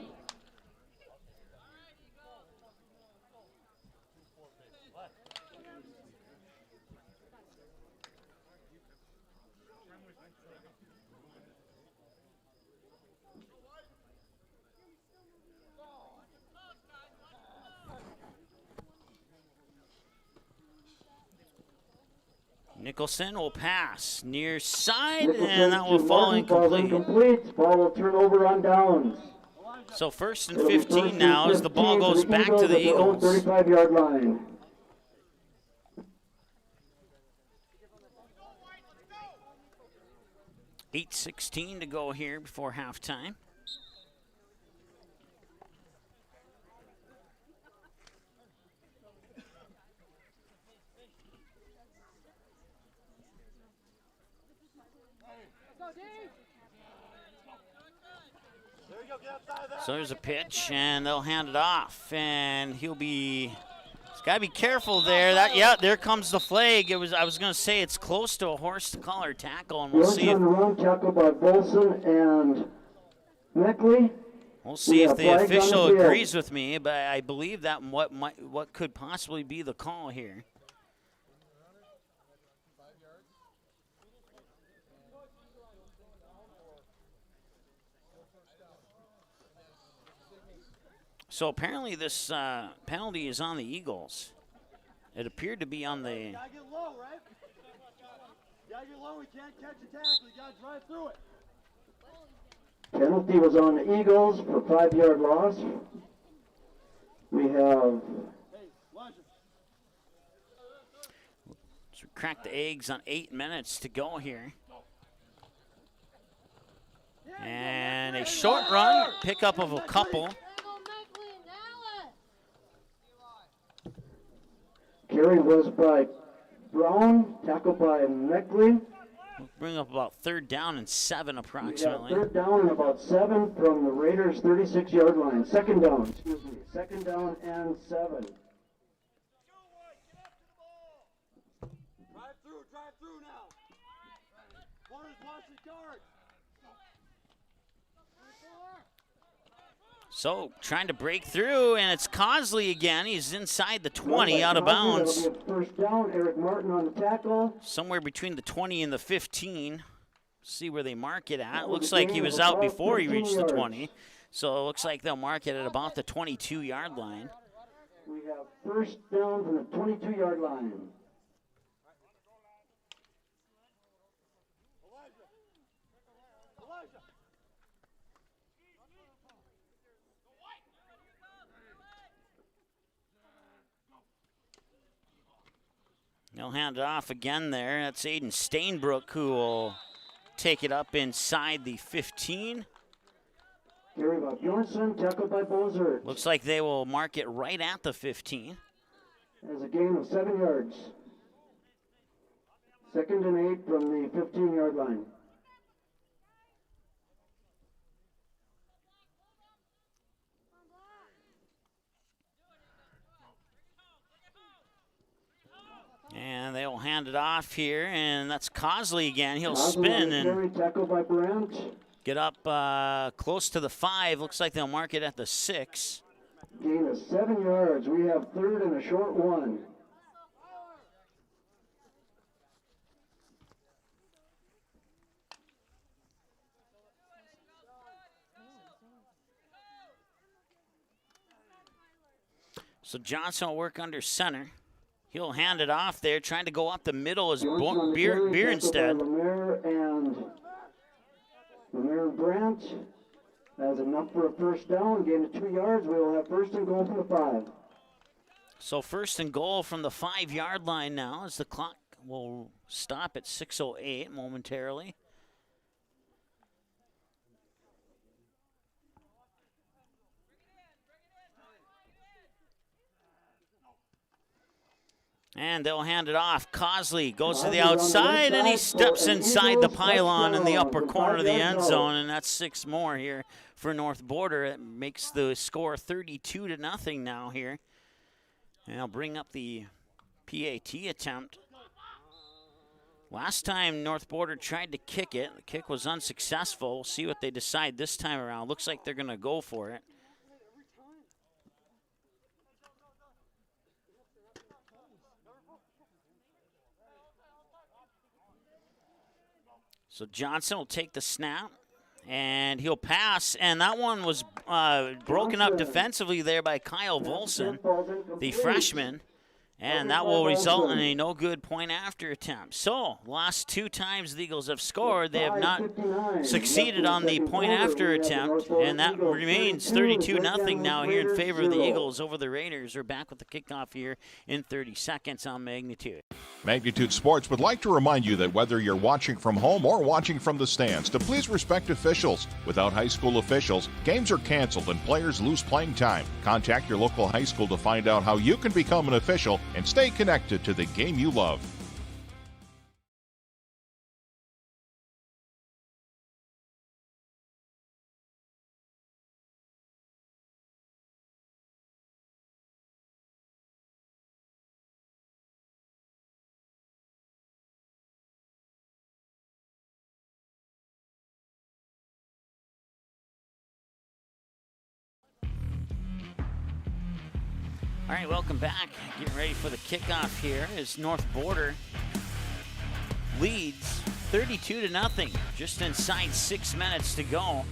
Nicholson will pass near side, and that will fall incomplete. Ball will turn over on downs. So 1st and 15 now as the ball goes back to the Eagles. 35-yard line. $8:16 to go here before halftime. So there's a pitch, and they'll hand it off, and he's got to be careful there. There comes the flag. I was going to say it's close to a horse collar tackle, and we'll see if tackle by Bolson and Meckley. We'll see if the official agrees with me, but I believe that what could possibly be the call here. So apparently this penalty is on the Eagles. It appeared to be on the... You gotta get low, right? You gotta get low, we can't catch a tackle, you gotta drive through it. Penalty was on the Eagles for 5-yard loss. We have... So crack the eggs on 8 minutes to go here. And a short run, pickup of a couple. Carry was by Brown, tackled by Meckley. We'll bring up about 3rd down and 7 approximately. 3rd down and about 7 from the Raiders' 36-yard line. 2nd down, 2nd down and 7. Drive through now. Corners, watch the guard. So trying to break through, and it's Cosley again. He's inside the 20, out of bounds. 1st down, Eric Martin on the tackle. Somewhere between the 20 and the 15. See where they mark it at. Looks like he was out before he reached the 20. So it looks like they'll mark it at about the 22-yard line. We have 1st down from the 22-yard line. They'll hand it off again there. That's Aiden Stainbrook who will take it up inside the 15. Carry by Bjornsson, tackled by Bozert. Looks like they will mark it right at the 15. There's a gain of 7 yards. 2nd and 8 from the 15-yard line. And they'll hand it off here, and that's Cosley again. He'll spin and tackle by Brandt. Get up close to the 5. Looks like they'll mark it at the 6. Gain of 7 yards. We have 3rd and a short 1. So Johnson will work under center. He'll hand it off there, trying to go up the middle as Bierenstead. Lemire and Brandt has enough for a first down, gain of 2 yards. We will have first and goal from the 5. So first and goal from the 5-yard line now as the clock will stop at 6:08 momentarily. And they'll hand it off. Cosley goes to the outside, and he steps inside the pylon in the upper corner of the end zone, and that's 6 more here for North Border. It makes the score 32-0 now here. And I'll bring up the PAT attempt. Last time North Border tried to kick it. The kick was unsuccessful. We'll see what they decide this time around. Looks like they're going to go for it. So Johnson will take the snap, and he'll pass, and that one was broken up defensively there by Kyle Volson, the freshman, and that will result in a no-good point-after attempt. So, last 2 times the Eagles have scored, they have not succeeded on the point-after attempt, and that remains 32-0 now here in favor of the Eagles over the Raiders. We're back with the kickoff here in 30 seconds on Magnitude. Magnitude Sports would like to remind you that whether you're watching from home or watching from the stands, to please respect officials. Without high school officials, games are canceled and players lose playing time. Contact your local high school to find out how you can become an official and stay connected to the game you love. All right, welcome back. Getting ready for the kickoff here as North Border leads 32-0, just inside 6 minutes to go.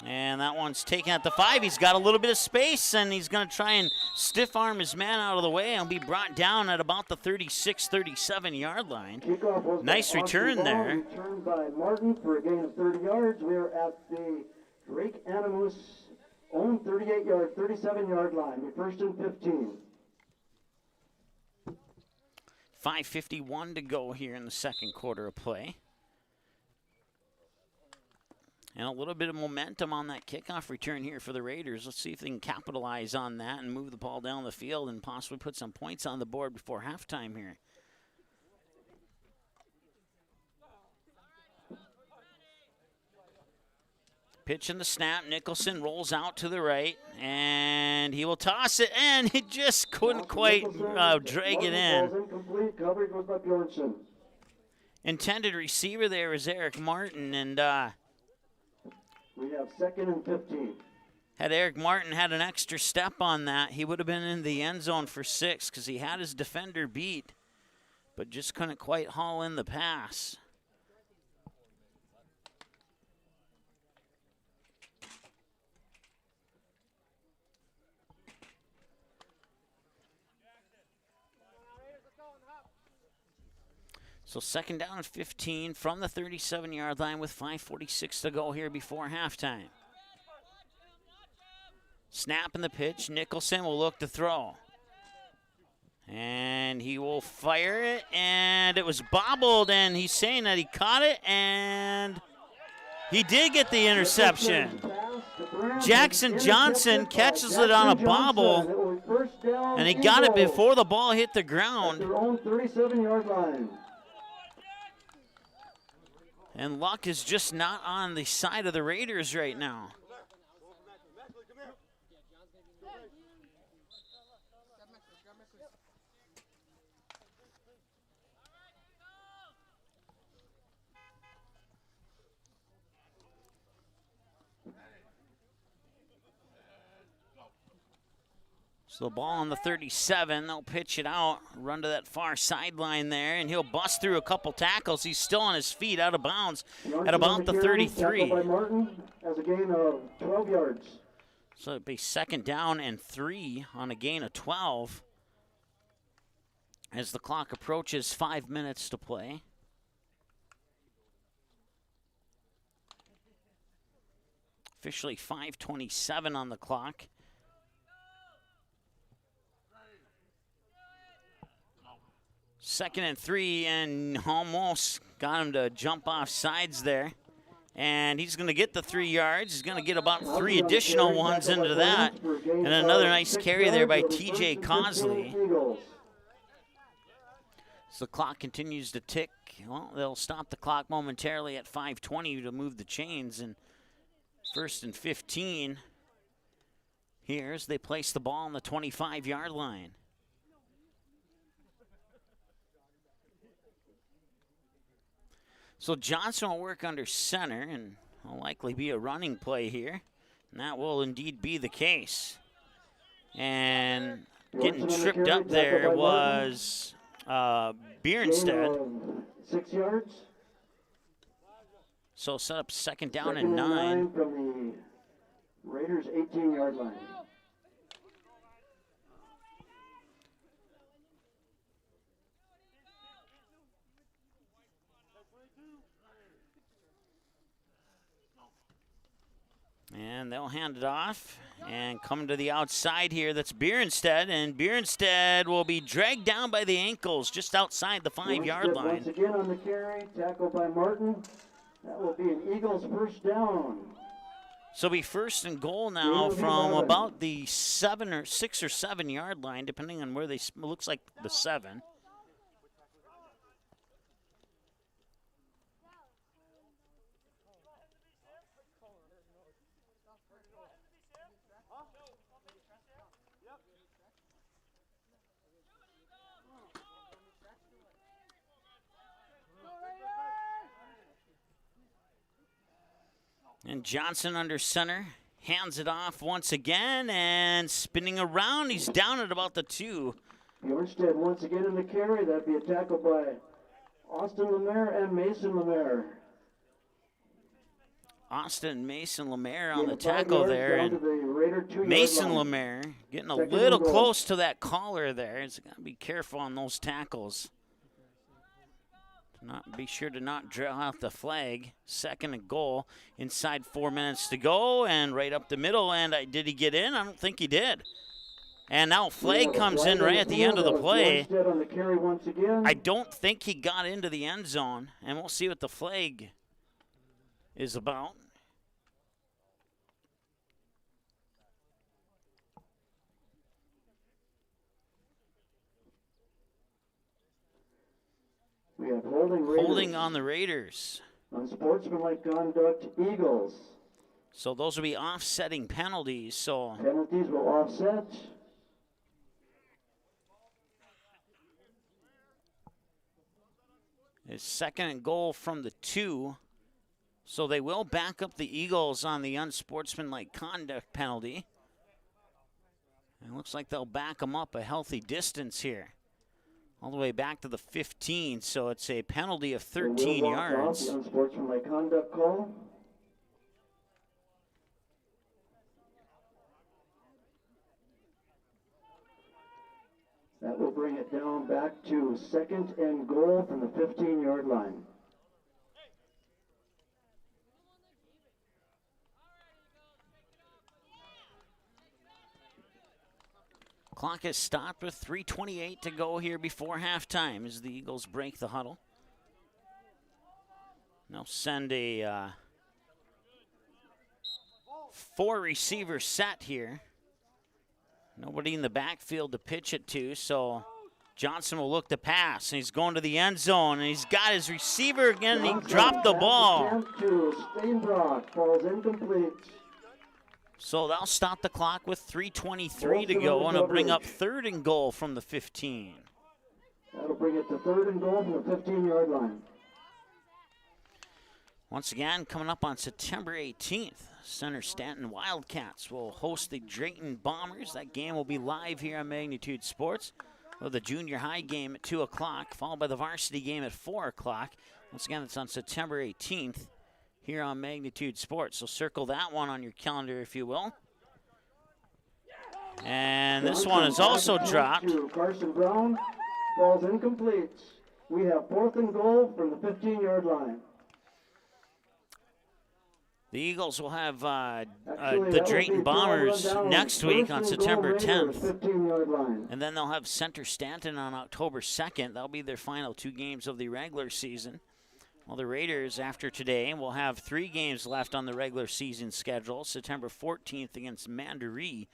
And that one's taken at the 5. He's got a little bit of space, and he's going to try and stiff arm his man out of the way. He'll be brought down at about the 36, 37-yard line. Nice return there. Return by Martin for a gain of 30 yards. We are at the Drake Anamoose own 38-yard, 37-yard line. We're first and 15. 5:51 to go here in the second quarter of play. And a little bit of momentum on that kickoff return here for the Raiders. Let's see if they can capitalize on that and move the ball down the field and possibly put some points on the board before halftime here. Pitch in the snap. Nicholson rolls out to the right, and he will toss it, and he just couldn't quite drag it in. Intended receiver there is Eric Martin, and we have second and 15. Had Eric Martin had an extra step on that, he would have been in the end zone for 6 because he had his defender beat, but just couldn't quite haul in the pass. So second down and 15 from the 37-yard line with 5:46 to go here before halftime. Snap in the pitch. Nicholson will look to throw. And he will fire it, and it was bobbled, and he's saying that he caught it, and he did get the interception. Jackson Johnson catches it on a bobble, and he got it before the ball hit the ground. Their own 37-yard line. And luck is just not on the side of the Raiders right now. So the ball on the 37, they'll pitch it out, run to that far sideline there, and he'll bust through a couple tackles. He's still on his feet, out of bounds at about the 33. By Martin has a gain of 12 yards. So it'd be 2nd down and 3 on a gain of 12 as the clock approaches 5 minutes to play. Officially 5:27 on the clock. Second and 3, and almost got him to jump off sides there. And he's going to get the 3 yards. He's going to get about 3 additional ones into that. And another nice carry there by TJ Cosley. So the clock continues to tick. Well, they'll stop the clock momentarily at 5:20 to move the chains. And 1st and 15. Here's they place the ball on the 25-yard line. So Johnson will work under center, and will likely be a running play here. And that will indeed be the case. And getting tripped up there was Bierenstead. 6 yards. So set up 2nd down and 9. From the Raiders' 18-yard line. And they'll hand it off and come to the outside here. That's Bierenstead, and Bierenstead will be dragged down by the ankles just outside the 5-yard line. Once again on the carry, tackled by Martin. That will be an Eagles 1st down. So be 1st and goal now from about the 6 or 7 yard line, depending on where they looks like the 7. And Johnson under center, hands it off once again, and spinning around, he's down at about the 2. Bjornstead once again in the carry. That'd be a tackle by Austin Lemaire and Mason Lemaire. Austin and Mason Lemaire on the tackle there, and Mason Lemaire getting a little close to that collar there. He's got to be careful on those tackles. Be sure to not draw out the flag. 2nd and goal. Inside 4 minutes to go, and right up the middle. And did he get in? I don't think he did. And now flag comes in right at the end of the play. I don't think he got into the end zone, and we'll see what the flag is about. We have holding on the Raiders. Unsportsmanlike conduct, Eagles. So those will be offsetting penalties. So penalties will offset. It's 2nd and goal from the 2. So they will back up the Eagles on the unsportsmanlike conduct penalty. And it looks like they'll back them up a healthy distance here. All the way back to the 15, so it's a penalty of 13 yards. Unsportsmanlike conduct call. That will bring it down back to 2nd and goal from the 15-yard line. Clock is stopped with 3:28 to go here before halftime as the Eagles break the huddle. They'll send a 4-receiver set here. Nobody in the backfield to pitch it to, so Johnson will look to pass, and he's going to the end zone, and he's got his receiver again, and he dropped the ball. Falls incomplete. So they'll stop the clock with 3:23 to go, and it'll bring up 3rd and goal from the 15. That'll bring it to 3rd and goal from the 15-yard line. Once again, coming up on September 18th, Center Stanton Wildcats will host the Drayton Bombers. That game will be live here on Magnitude Sports. With the junior high game at 2 o'clock, followed by the varsity game at 4 o'clock. Once again, it's on September 18th. Here on Magnitude Sports. So circle that one on your calendar, if you will. And this one is also dropped. Carson Brown, ball's incomplete. We have 4th and goal from the 15-yard line. The Eagles will have the Drayton Bombers next week on September 10th. And then they'll have Center Stanton on October 2nd. That'll be their final 2 games of the regular season. Well, the Raiders, after today, will have 3 games left on the regular season schedule. September 14th against Mandaree,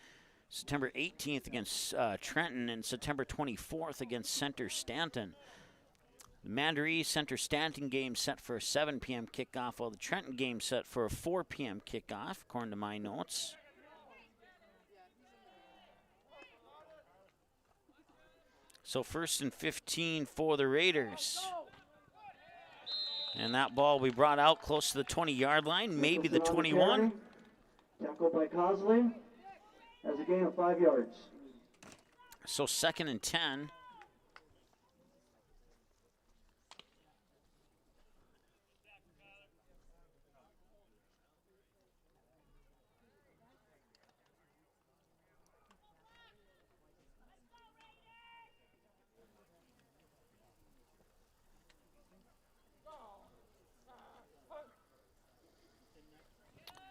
September 18th against Trenton, and September 24th against Center Stanton. The Mandaree Center Stanton game set for a 7 p.m. kickoff, while the Trenton game set for a 4 p.m. kickoff, according to my notes. So 1st and 15 for the Raiders. And that ball will be brought out close to the 20-yard line, maybe the 21. Tackle by Cosley. Has a gain of 5 yards. So 2nd and 10.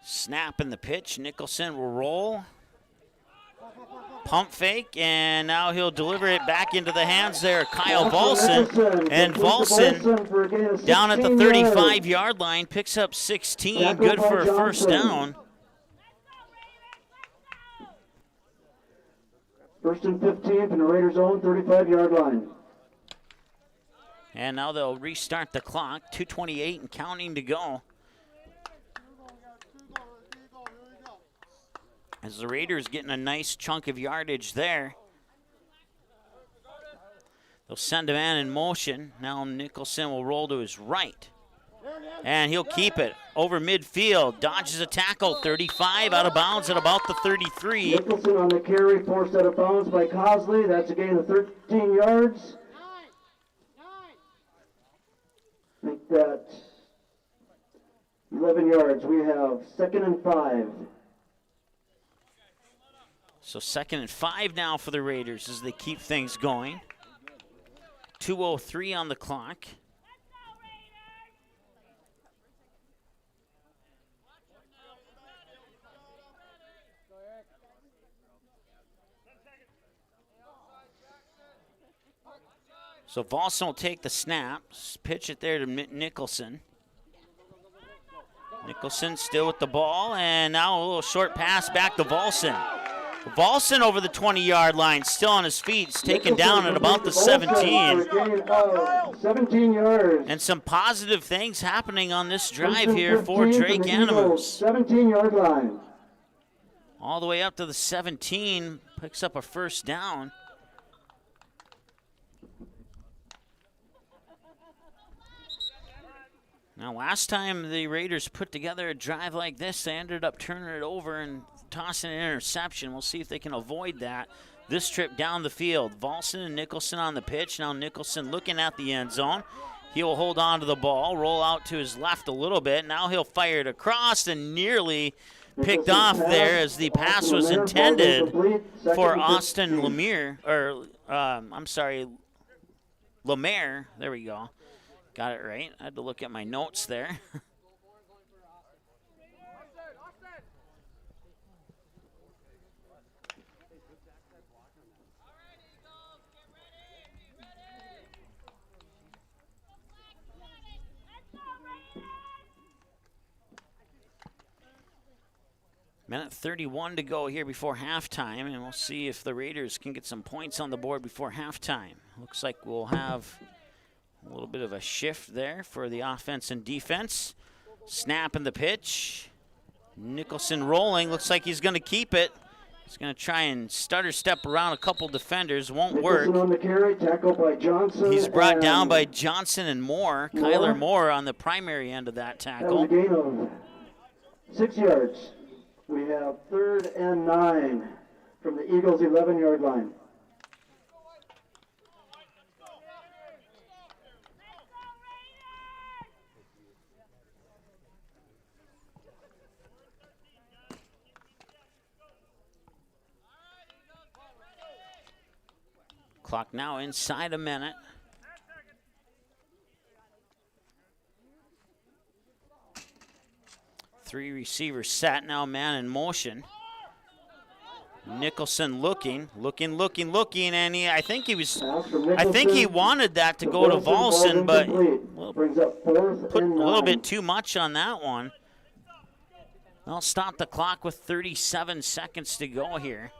Snap in the pitch. Nicholson will roll. Pump fake, and now he'll deliver it back into the hands there of Kyle Volson. And Volson, down at the 35-yard line, picks up 16. Good for a first down. 1st and 15 from the Raiders' own 35-yard line. And now they'll restart the clock. 2:28 and counting to go. As the Raiders getting a nice chunk of yardage there. They'll send a man in motion. Now Nicholson will roll to his right. And he'll keep it over midfield. Dodges a tackle. 35 out of bounds at about the 33. Nicholson on the carry, forced out of bounds by Cosley. That's a gain of 13 yards. Make that 11 yards. We have 2nd and 5. So 2nd and 5 now for the Raiders as they keep things going. 2:03 on the clock. So Volson will take the snap, pitch it there to Nicholson. Nicholson still with the ball, and now a little short pass back to Volson. Volson over the 20-yard line, still on his feet. He's taken down at about the 17. 17 yards. And some positive things happening on this drive here for Drake Anamoose. 17-yard line. All the way up to the 17, picks up a first down. Now, last time the Raiders put together a drive like this, they ended up turning it over and tossing an interception. We'll see if they can avoid that this trip down the field. Volson and Nicholson on the pitch. Now Nicholson looking at the end zone. He will hold on to the ball, roll out to his left a little bit. Now he'll fire it across and nearly picked off there as the pass was intended for Austin Lemire, or Lemaire. There we go. Got it right. I had to look at my notes there. Minute 31 to go here before halftime, and we'll see if the Raiders can get some points on the board before halftime. Looks like we'll have a little bit of a shift there for the offense and defense. Snap in the pitch. Nicholson rolling. Looks like he's going to keep it. He's going to try and stutter step around a couple defenders. Won't work. On the carry, tackled by Johnson. He's brought down by Johnson and Moore. Kyler Moore on the primary end of that tackle. That was a gain of 6 yards. We have 3rd and 9 from the Eagles' 11-yard line. Clock now inside a minute. Three receivers set, now man in motion. Nicholson looking, and I think he wanted that to go to Volson, but put a little bit too much on that one. They'll stop the clock with 37 seconds to go here.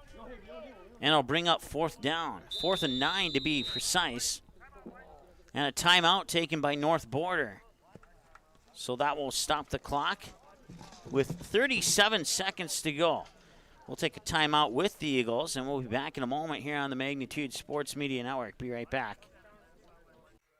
And it'll bring up 4th down. 4th and 9 to be precise. And a timeout taken by North Border. So that will stop the clock with 37 seconds to go. We'll take a timeout with the Eagles, and we'll be back in a moment here on the Magnitude Sports Media Network. Be right back.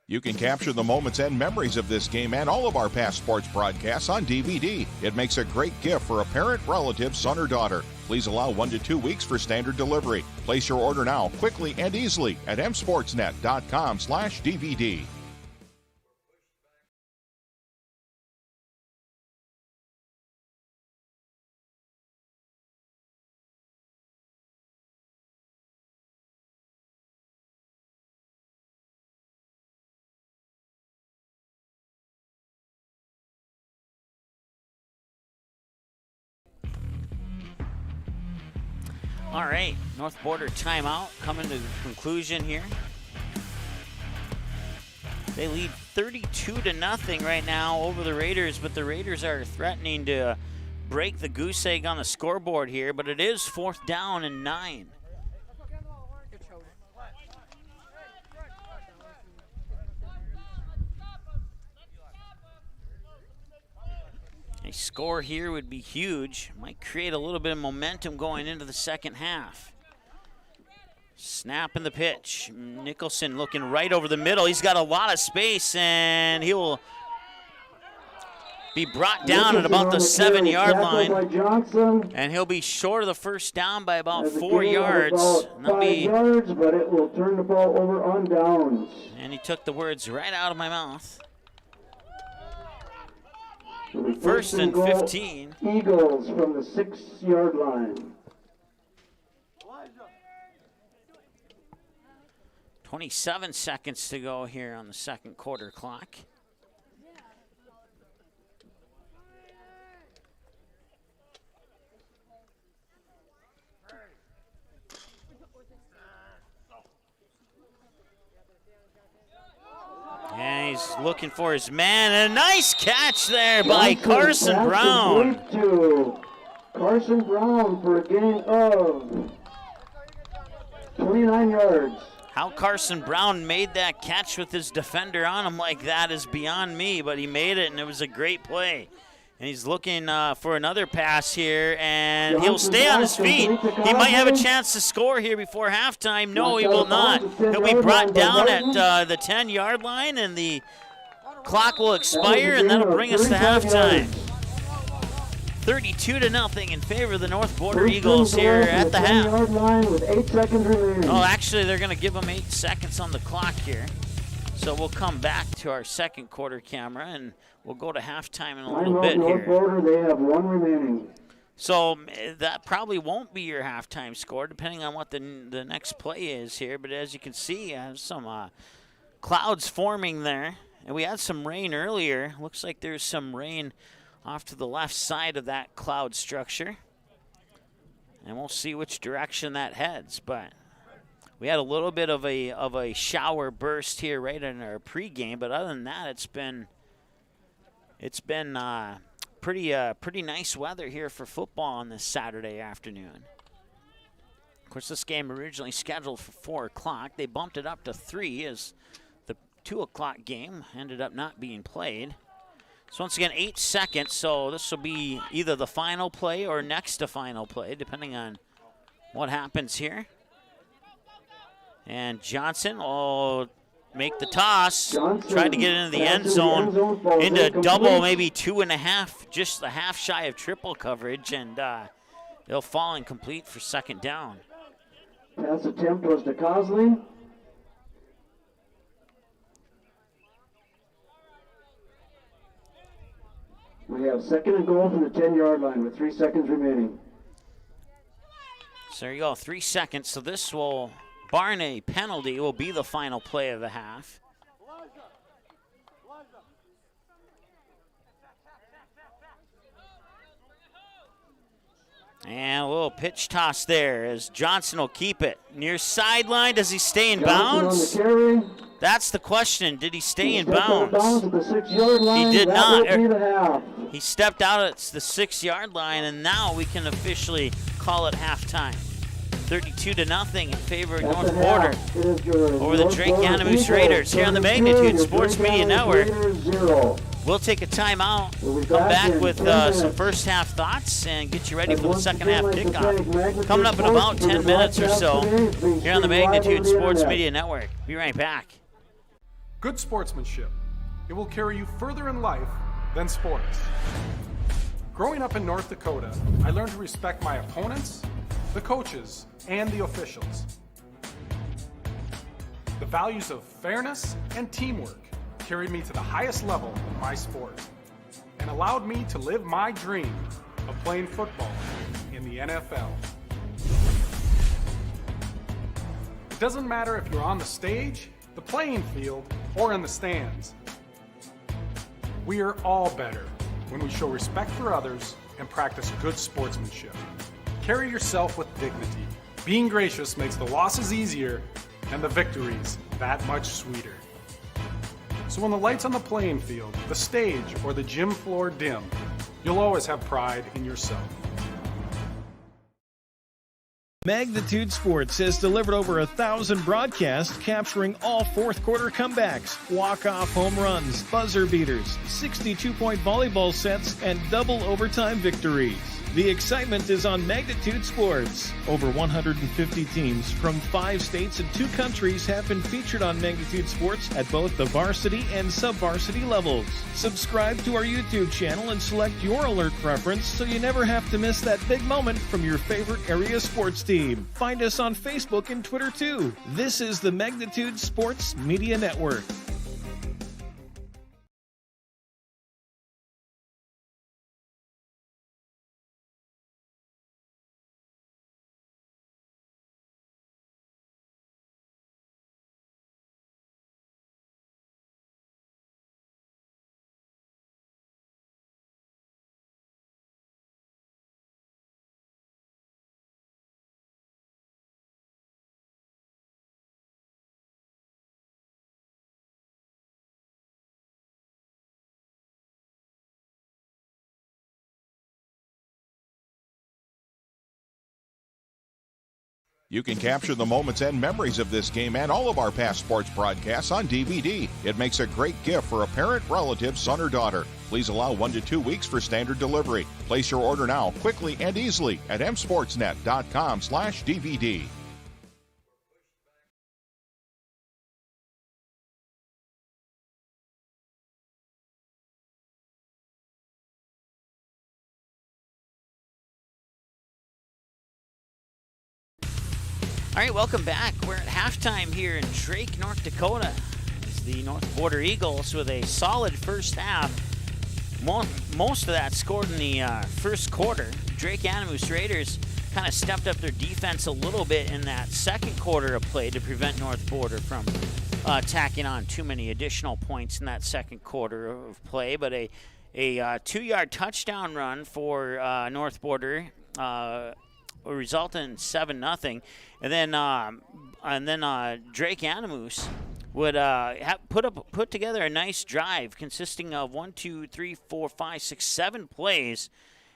You can capture the moments and memories of this game and all of our past sports broadcasts on DVD. It makes a great gift for a parent, relative, son, or daughter. Please allow 1 to 2 weeks for standard delivery. Place your order now, quickly and easily at msportsnet.com/DVD. All right, North Border timeout coming to conclusion here. They lead 32-0 right now over the Raiders, but the Raiders are threatening to break the goose egg on the scoreboard here, but it is 4th down and 9. A score here would be huge. Might create a little bit of momentum going into the second half. Snap in the pitch. Nicholson looking right over the middle. He's got a lot of space, and he will be brought down at about the 7-yard line. And he'll be short of the first down by about 4 yards. But it will turn the ball over on downs. And he took the words right out of my mouth. 1st and 15. Eagles from the 6-yard line. 27 seconds to go here on the second quarter clock. And he's looking for his man. And a nice catch there by Carson Brown. Carson Brown for a gain of 29 yards. How Carson Brown made that catch with his defender on him like that is beyond me, but he made it, and it was a great play. And he's looking for another pass here, and he'll stay on his feet. He might have a chance to score here before halftime. No, he will not. He'll be brought down at the 10-yard line, and the clock will expire, and that'll bring us to halftime. 32-0 in favor of the North Border Eagles here at the half. Oh, actually, they're going to give them 8 seconds on the clock here. So we'll come back to our second quarter camera, and we'll go to halftime in a little bit here. Border, they have 1 remaining. So that probably won't be your halftime score, depending on what the next play is here. But as you can see, some clouds forming there. And we had some rain earlier. Looks like there's some rain off to the left side of that cloud structure. And we'll see which direction that heads. But we had a little bit of a shower burst here right in our pregame. But other than that, it's been pretty nice weather here for football on this Saturday afternoon. Of course, this game originally scheduled for 4 o'clock. They bumped it up to 3 as the 2 o'clock game ended up not being played. So once again, 8 seconds. So this will be either the final play or next to final play, depending on what happens here. And Johnson will make the toss, tried to get into the end zone, into double, maybe 2.5, just a half shy of triple coverage, and they'll fall incomplete for second down. Pass attempt was to Cosley. We have 2nd and goal from the 10-yard line with 3 seconds remaining. So there you go, 3 seconds. So this will barring a penalty, will be the final play of the half. And a little pitch toss there as Johnson will keep it. Near sideline, does he stay in bounds? That's the question. Did he stay in bounds? He did not. He stepped out at the 6-yard line, and now we can officially call it halftime. 32-0 in favor of North Border over the Drake Anamoose Raiders here on the Magnitude Sports Media Network. We'll take a timeout, come back with some first half thoughts, and get you ready for the second half kickoff. Coming up in about 10 minutes or so here on the Magnitude Sports Media Network. Be right back. Good sportsmanship. It will carry you further in life than sports. Growing up in North Dakota, I learned to respect my opponents, the coaches, and the officials. The values of fairness and teamwork carried me to the highest level in my sport and allowed me to live my dream of playing football in the NFL. It doesn't matter if you're on the stage, the playing field, or in the stands. We are all better when we show respect for others and practice good sportsmanship. Carry yourself with dignity. Being gracious makes the losses easier and the victories that much sweeter. So when the lights on the playing field, the stage, or the gym floor dim, you'll always have pride in yourself. Magnitude Sports has delivered over 1,000 broadcasts capturing all fourth quarter comebacks, walk-off home runs, buzzer beaters, 62-point volleyball sets, and double overtime victories. The excitement is on Magnitude Sports. Over 150 teams from 5 states and 2 countries have been featured on Magnitude Sports at both the varsity and sub-varsity levels. Subscribe to our YouTube channel and select your alert preference so you never have to miss that big moment from your favorite area sports team. Find us on Facebook and Twitter too. This is the Magnitude Sports Media Network. You can capture the moments and memories of this game and all of our past sports broadcasts on DVD. It makes a great gift for a parent, relative, son, or daughter. Please allow 1 to 2 weeks for standard delivery. Place your order now, quickly and easily at msportsnet.com/DVD. All right, welcome back. We're at halftime here in Drake, North Dakota. It's the North Border Eagles with a solid first half. Most of that scored in the first quarter. Drake Anamoose Raiders kind of stepped up their defense a little bit in that second quarter of play to prevent North Border from tacking on too many additional points in that second quarter of play. But a 2-yard touchdown run for North Border resulted in 7-0, and then Drake Anamoose would put together a nice drive consisting of 1, 2, 3, 4, 5, 6, 7 plays,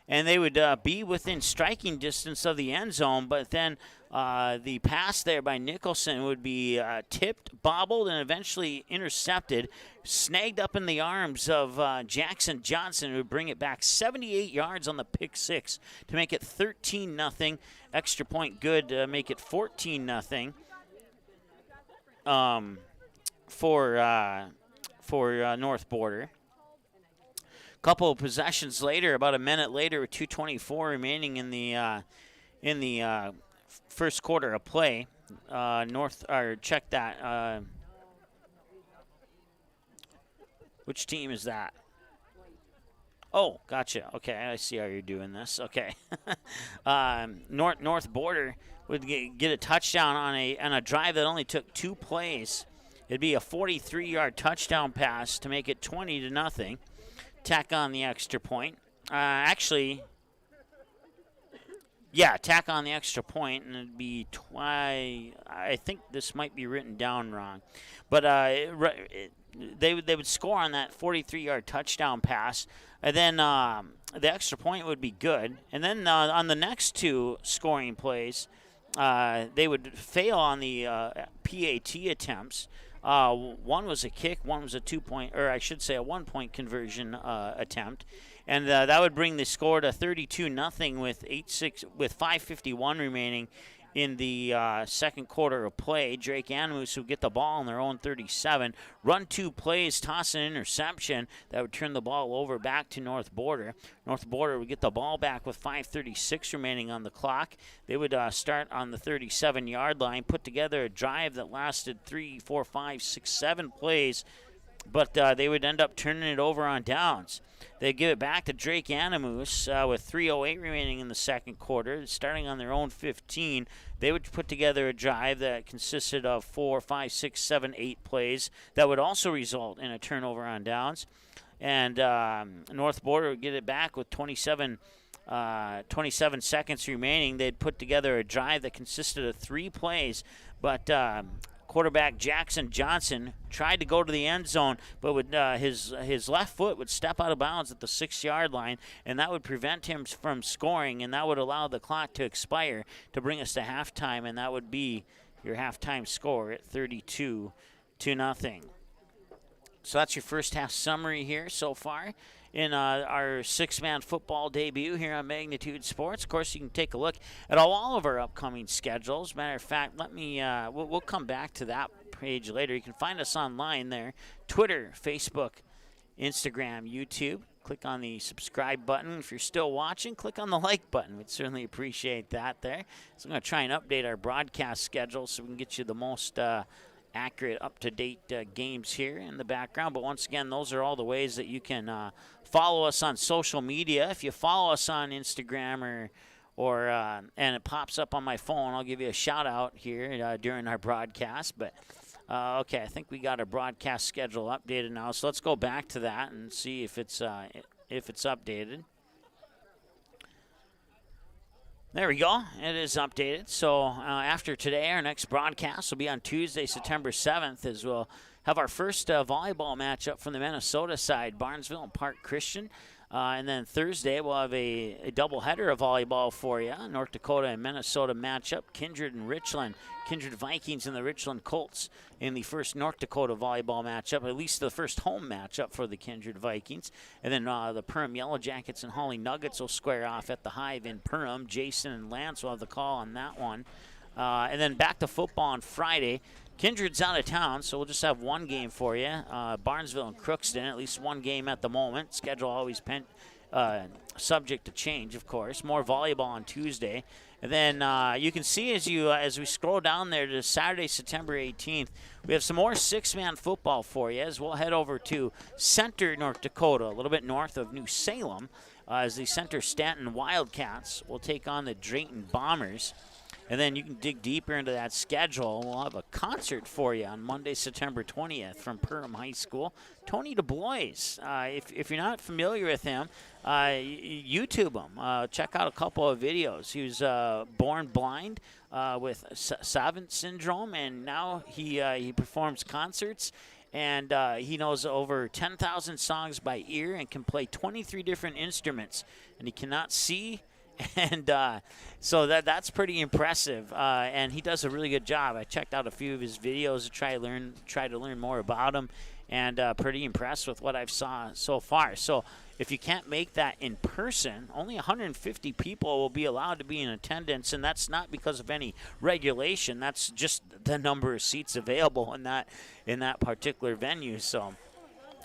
and they would be within striking distance of the end zone. But then the pass there by Nicholson would be tipped, bobbled, and eventually intercepted, snagged up in the arms of Jackson Johnson, who would bring it back 78 yards on the pick six to make it 13-0. Extra point good to make it 14-0 for North Border. Couple of possessions later, about a minute later, with 2:24 remaining in the first quarter of play. Check that. Which team is that? Oh, gotcha. Okay, I see how you're doing this. Okay. North Border would get a touchdown on a drive that only took 2 plays. It'd be a 43-yard touchdown pass to make it 20-0. Tack on the extra point. Tack on the extra point, and it'd be I think this might be written down wrong, but they would score on that 43-yard touchdown pass, and then the extra point would be good. And then on the next 2 scoring plays, they would fail on the PAT attempts. One was a kick, one was a 2-point, or I should say a 1-point conversion attempt. And that would bring the score to 32-0 with 5:51 remaining in the second quarter of play. Drake Anamoose would get the ball on their own 37, run 2 plays, toss an interception that would turn the ball over back to North Border. North Border would get the ball back with 5:36 remaining on the clock. They would start on the 37-yard line, put together a drive that lasted 3, 4, 5, 6, 7 plays, but they would end up turning it over on downs. They'd give it back to Drake Anamoose with 3:08 remaining in the second quarter. Starting on their own 15, they would put together a drive that consisted of 4, 5, 6, 7, 8 plays that would also result in a turnover on downs. And North Border would get it back with 27 seconds remaining. They'd put together a drive that consisted of 3 plays, but quarterback Jackson Johnson tried to go to the end zone, but his left foot would step out of bounds at the 6-yard line, and that would prevent him from scoring, and that would allow the clock to expire to bring us to halftime, and that would be your halftime score at 32-0. So that's your first half summary here so far in our 6-man football debut here on Magnitude Sports. Of course, you can take a look at all of our upcoming schedules. Matter of fact, we'll come back to that page later. You can find us online there, Twitter, Facebook, Instagram, YouTube. Click on the subscribe button. If you're still watching, click on the like button. We'd certainly appreciate that there. So I'm going to try and update our broadcast schedule so we can get you the most accurate, up-to-date games here in the background. But once again, those are all the ways that you can follow us on social media. If you follow us on Instagram or and it pops up on my phone, I'll give you a shout-out here during our broadcast. But, okay, I think we got our broadcast schedule updated now. So let's go back to that and see if it's updated. There we go. It is updated. So after today, our next broadcast will be on Tuesday, September 7th, as we'll have our first volleyball matchup from the Minnesota side, Barnesville and Park Christian. And then Thursday, we'll have a doubleheader of volleyball for you. North Dakota and Minnesota matchup, Kindred and Richland. Kindred Vikings and the Richland Colts in the first North Dakota volleyball matchup, at least the first home matchup for the Kindred Vikings. And then the Perham Yellow Jackets and Holly Nuggets will square off at the Hive in Perham. Jason and Lance will have the call on that one. And then back to football on Friday. Kindred's out of town, so we'll just have one game for you. Barnesville and Crookston, at least one game at the moment. Schedule always subject to change, of course. More volleyball on Tuesday. And then you can see as we scroll down there to Saturday, September 18th, we have some more 6-man football for you as we'll head over to Center, North Dakota, a little bit north of New Salem, as the Center Stanton Wildcats will take on the Drayton Bombers. And then you can dig deeper into that schedule. We'll have a concert for you on Monday, September 20th from Perham High School. Tony DuBois, if you're not familiar with him, YouTube him. Check out a couple of videos. He was born blind with Savant syndrome, and now he performs concerts. And he knows over 10,000 songs by ear and can play 23 different instruments. And he cannot see. And so that's pretty impressive, and he does a really good job. I checked out a few of his videos to try to learn more about him, and pretty impressed with what I've saw so far. So if you can't make that in person, only 150 people will be allowed to be in attendance, and that's not because of any regulation. That's just the number of seats available in that particular venue. So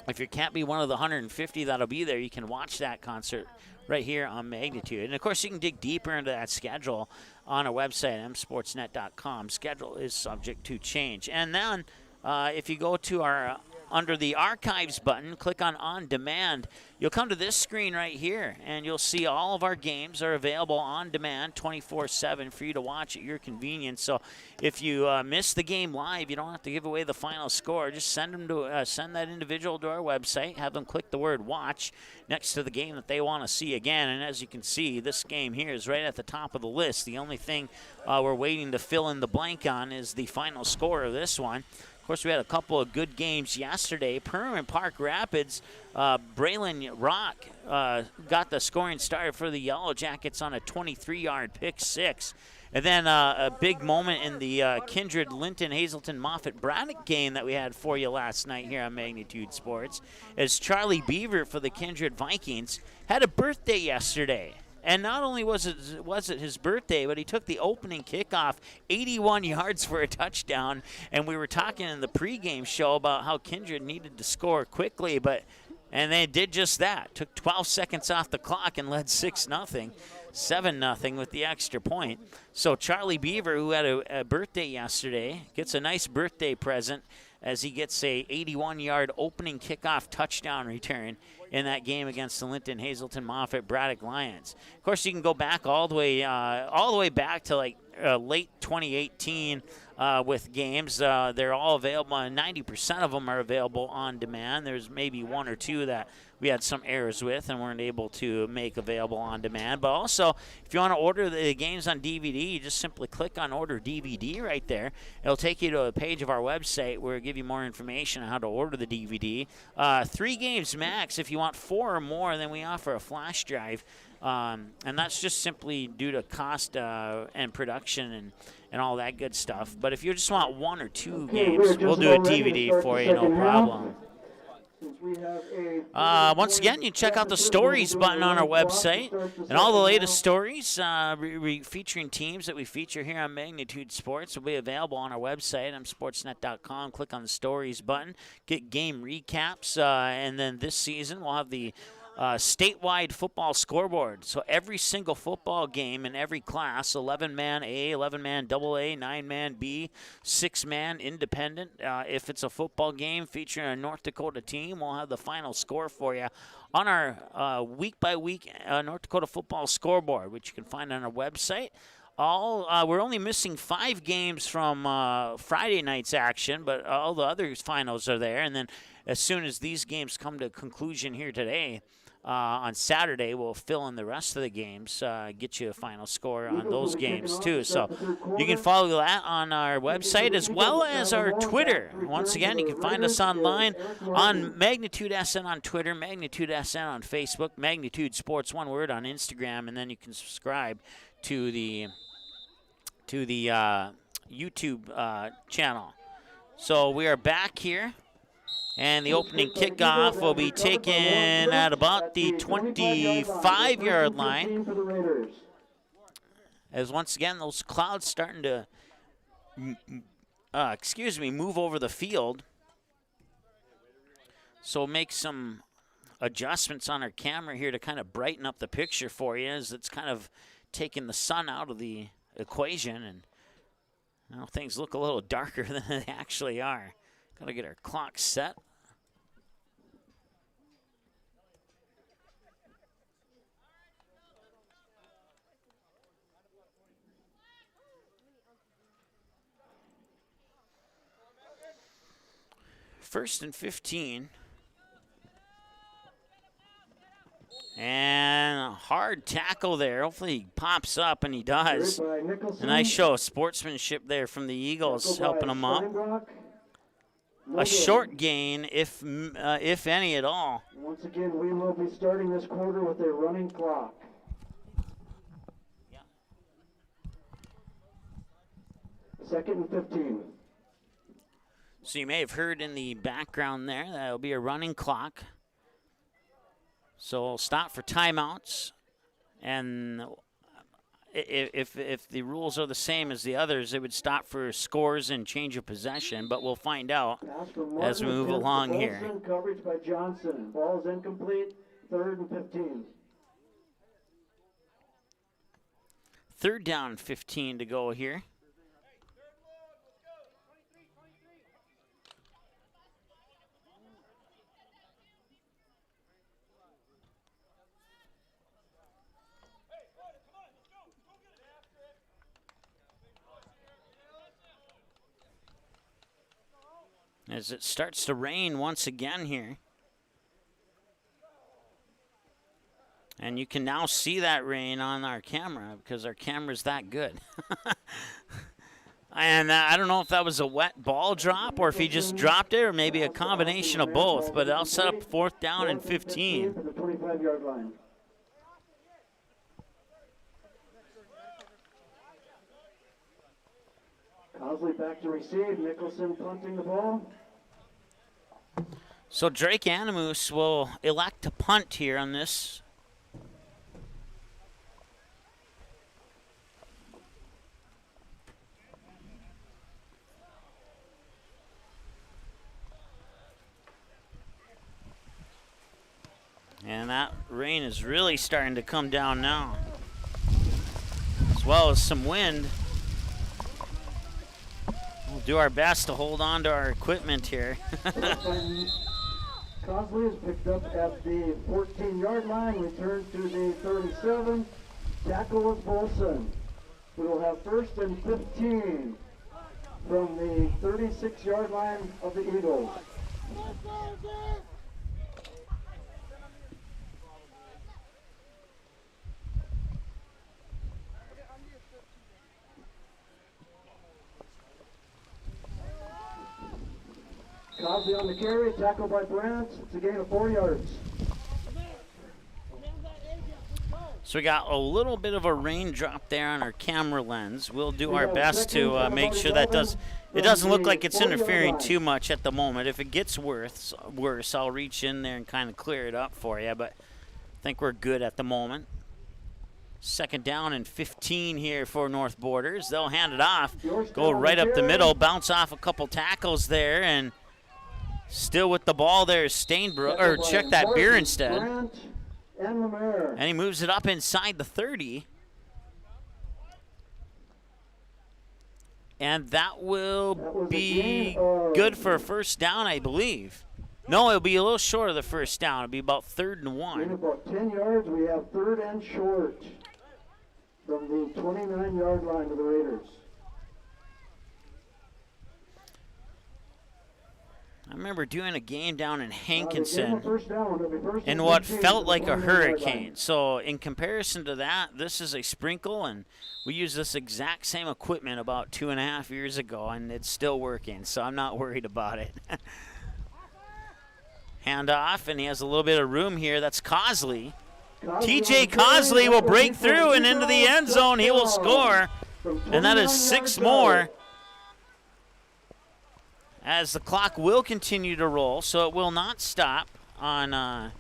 if you can't be one of the 150 that'll be there, you can watch that concert right here on Magnitude. And, of course, you can dig deeper into that schedule on our website, msportsnet.com. Schedule is subject to change. And then if you go to our under the Archives button, click on Demand. You'll come to this screen right here, and you'll see all of our games are available on demand 24/7 for you to watch at your convenience. So if you miss the game live, you don't have to give away the final score. Just send that individual to our website, have them click the word watch next to the game that they want to see again. And as you can see, this game here is right at the top of the list. The only thing we're waiting to fill in the blank on is the final score of this one. Of course, we had a couple of good games yesterday. Permanent Park Rapids, Braylon Rock got the scoring start for the Yellow Jackets on a 23-yard pick six. And then a big moment in the Kindred, Linton, Hazleton, Moffett, Braddock game that we had for you last night here on Magnitude Sports, as Charlie Beaver for the Kindred Vikings had a birthday yesterday. And not only was it his birthday, but he took the opening kickoff 81 yards for a touchdown. And we were talking in the pregame show about how Kindred needed to score quickly, and they did just that. Took 12 seconds off the clock and led 6-0, 7-0 with the extra point. So Charlie Beaver, who had a birthday yesterday, gets a nice birthday present as he gets a 81-yard opening kickoff touchdown return in that game against the Linton, Hazleton, Moffett, Braddock Lions. Of course, you can go back all the way back to like late 2018 with games. They're all available. 90% of them are available on demand. There's maybe one or two that we had some errors with and weren't able to make available on demand. But also, if you want to order the games on DVD, you just simply click on Order DVD right there. It'll take you to a page of our website where it'll give you more information on how to order the DVD. 3 games max. If you want 4 or more, then we offer a flash drive. And that's just simply due to cost and production and all that good stuff. But if you just want 1 or 2 games, we'll do a DVD for you, no problem. Once again, you check out the stories button on our website, and all the latest stories featuring teams that we feature here on Magnitude Sports will be available on our website, sportsnet.com. Click on the stories button, get game recaps, and then this season we'll have the statewide football scoreboard. So every single football game in every class, 11-man A, 11-man AA, 9-man B, 6-man independent. If it's a football game featuring a North Dakota team, we'll have the final score for you on our week-by-week North Dakota football scoreboard, which you can find on our website. We're only missing 5 games from Friday night's action, but all the other finals are there. And then as soon as these games come to conclusion here today, on Saturday, we'll fill in the rest of the games, get you a final score on those games too. So you can follow that on our website as well as our Twitter. Once again, you can find us online on Magnitude SN on Twitter, Magnitude SN on Facebook, Magnitude Sports, one word, on Instagram, and then you can subscribe to the YouTube channel. So we are back here. And the opening kickoff will be taken at about the 25-yard line. As once again, those clouds starting to, move over the field. So make some adjustments on our camera here to kind of brighten up the picture for you, as it's kind of taking the sun out of the equation. And now things look a little darker than they actually are. Got to get our clock set. First and 15. And a hard tackle there. Hopefully he pops up, and he does. A nice show of sportsmanship there from the Eagles, helping him up. A short gain, if any at all. Once again, we will be starting this quarter with a running clock. Yeah. 2nd and 15. So you may have heard in the background there that it'll be a running clock. So we'll stop for timeouts, and if the rules are the same as the others, it would stop for scores and change of possession, but we'll find out as we move along here. Coverage by Johnson. Ball is incomplete. 3rd and 15. 3rd down, 15 to go here. as it starts to rain once again here. And you can now see that rain on our camera because our camera's that good. And I don't know if that was a wet ball drop or if he just dropped it or maybe a combination of both, but I'll set up 4th down and 15. To the 25-yard line. Cosley back to receive. Nicholson punting the ball. So Drake Anamoose will elect to punt here on this. And that rain is really starting to come down now, as well as some wind. We'll do our best to hold on to our equipment here. Cosley is picked up at the 14-yard line, returned to the 37. Tackle is Bolson. We will have 1st and 15 from the 36-yard line of the Eagles. Cosley on the carry, tackle by Brandt. It's a gain of 4 yards. So we got a little bit of a raindrop there on our camera lens. We'll do our best to make sure that it doesn't look like it's interfering too much at the moment. If it gets worse, I'll reach in there and kind of clear it up for you, but I think we're good at the moment. 2nd down and 15 here for North Borders. They'll hand it off, go right up the middle, bounce off a couple tackles there, and still with the ball there is Stainbrook, or check that, Bierenstead. And he moves it up inside the 30. And that will be good for a 1st down, I believe. No, it'll be a little short of the 1st down. It'll be about 3rd and 1. In about 10 yards, we have 3rd and short from the 29-yard line of the Raiders. I remember doing a game down in Hankinson in what felt like a hurricane. So in comparison to that, this is a sprinkle, and we used this exact same equipment about 2.5 years ago, and it's still working, so I'm not worried about it. Hand off, and he has a little bit of room here. That's Cosley. TJ Cosley will break through and into the end zone. He will score, and that is 6 more. As the clock will continue to roll, so it will not stop on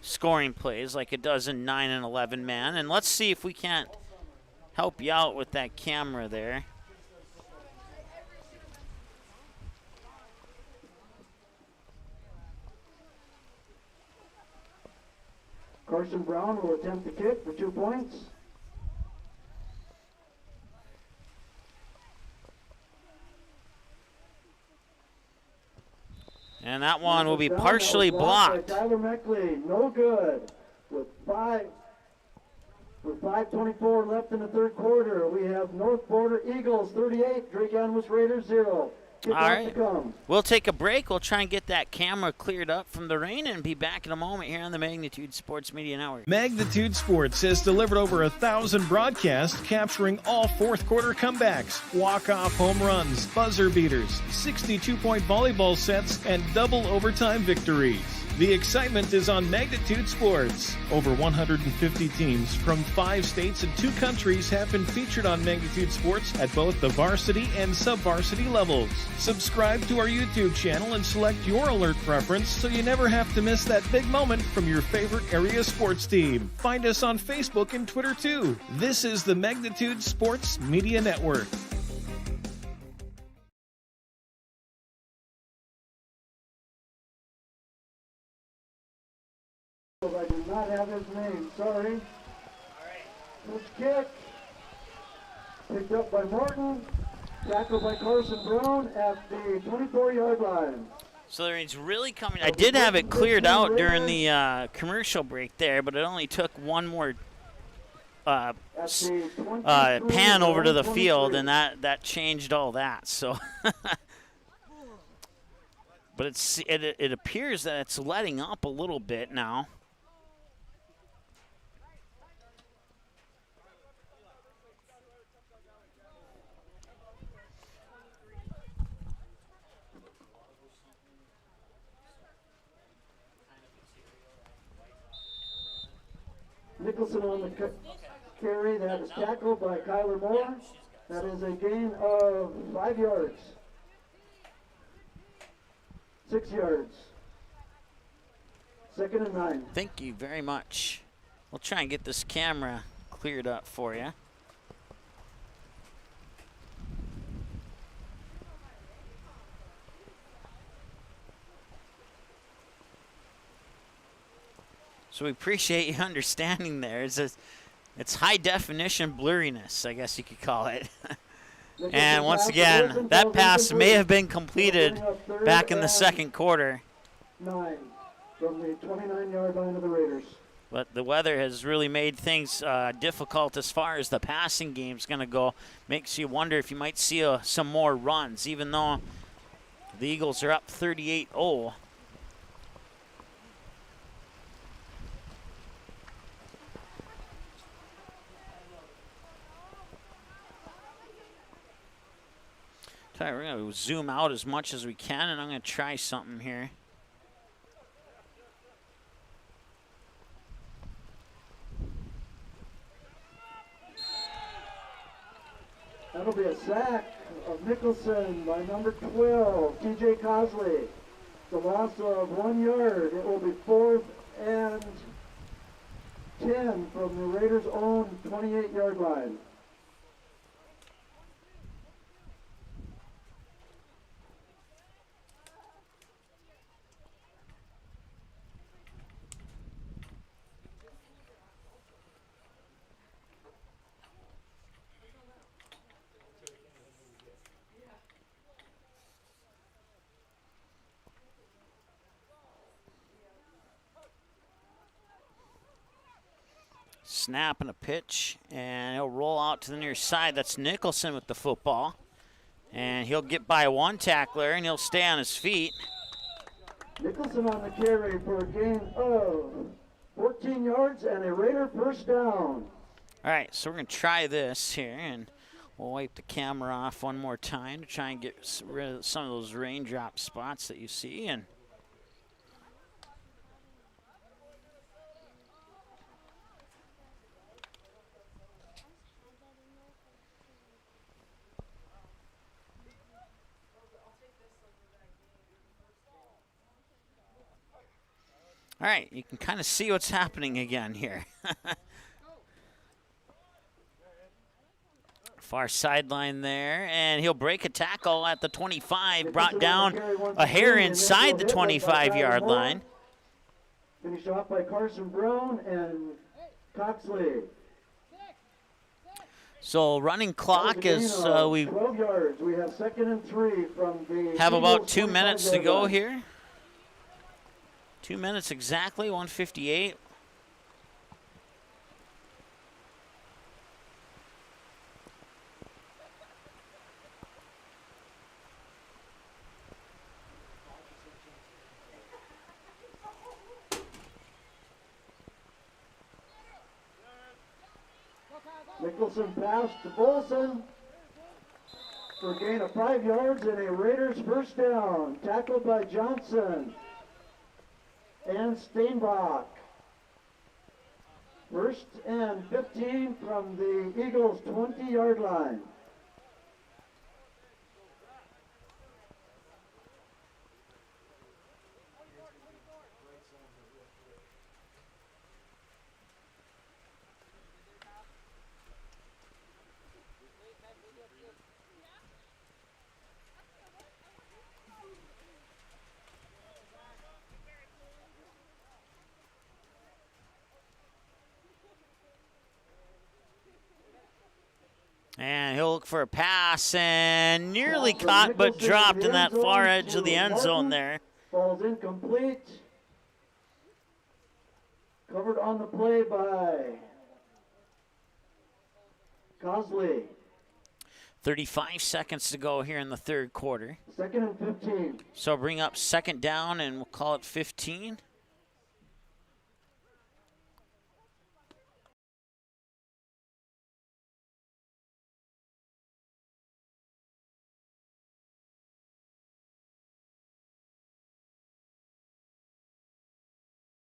scoring plays like it does in 9 and 11 man. And let's see if we can't help you out with that camera there. Carson Brown will attempt the kick for 2 points. And that one will be partially blocked. Tyler Meckley, no good. With 5:24 left in the 3rd quarter, we have North Border Eagles 38, Drake Anamoose Raiders 0. All right, we'll take a break. We'll try and get that camera cleared up from the rain and be back in a moment here on the Magnitude Sports Media Network. Magnitude Sports has delivered over 1,000 broadcasts capturing all 4th quarter comebacks, walk-off home runs, buzzer beaters, 62-point volleyball sets, and double overtime victories. The excitement is on Magnitude Sports. Over 150 teams from 5 states and 2 countries have been featured on Magnitude Sports at both the varsity and sub-varsity levels. Subscribe to our YouTube channel and select your alert preference so you never have to miss that big moment from your favorite area sports team. Find us on Facebook and Twitter too. This is the Magnitude Sports Media Network. I do not have his name, sorry. First kick, picked up by Morton, tackled by Carson Brown at the 24-yard line. So the rain's really coming. I did have it cleared out during the commercial break there, but it only took one more pan over to the field, and that changed all that. So But it appears that it's letting up a little bit now. Nicholson on the carry. That is tackled by Kyler Moore. That is a gain of 5 yards. 6 yards. 2nd and 9. Thank you very much. We'll try and get this camera cleared up for you. So we appreciate you understanding there. It's high definition blurriness, I guess you could call it. And once again, that pass may have been completed back in the second quarter. 9 from the 29-yard line of the Raiders. But the weather has really made things difficult as far as the passing game's going to go. Makes you wonder if you might see some more runs, even though the Eagles are up 38-0. All right, we're going to zoom out as much as we can, and I'm going to try something here. That'll be a sack of Nicholson by number 12, TJ Cosley. The loss of 1 yard. It will be 4th and 10 from the Raiders' own 28-yard line. Snap and a pitch, and he'll roll out to the near side. That's Nicholson with the football. And he'll get by one tackler, and he'll stay on his feet. Nicholson on the carry for a gain of 14 yards and a Raider first down. All right, so we're going to try this here, and we'll wipe the camera off one more time to try and get rid of some of those raindrop spots that you see. And all right, you can kind of see what's happening again here. Far sideline there, and he'll break a tackle at the 25, brought down a hair inside the 25-yard line. Finished off by Carson Brown and Coxley. So running clock is we 12 yards. We have 2nd and 3 from the have about Eagles 2 minutes to 25-yard go line. here. 2 minutes exactly, 1:58. Nicholson pass to Bolson for a gain of 5 yards and a Raiders first down. Tackled by Johnson and Steinbach. 1st and 15 from the Eagles' 20-yard line. And he'll look for a pass and nearly caught but dropped in that far edge of the end zone there. Falls incomplete. Covered on the play by Cosley. 35 seconds to go here in the third quarter. Second and 15. So bring up second down, and we'll call it 15.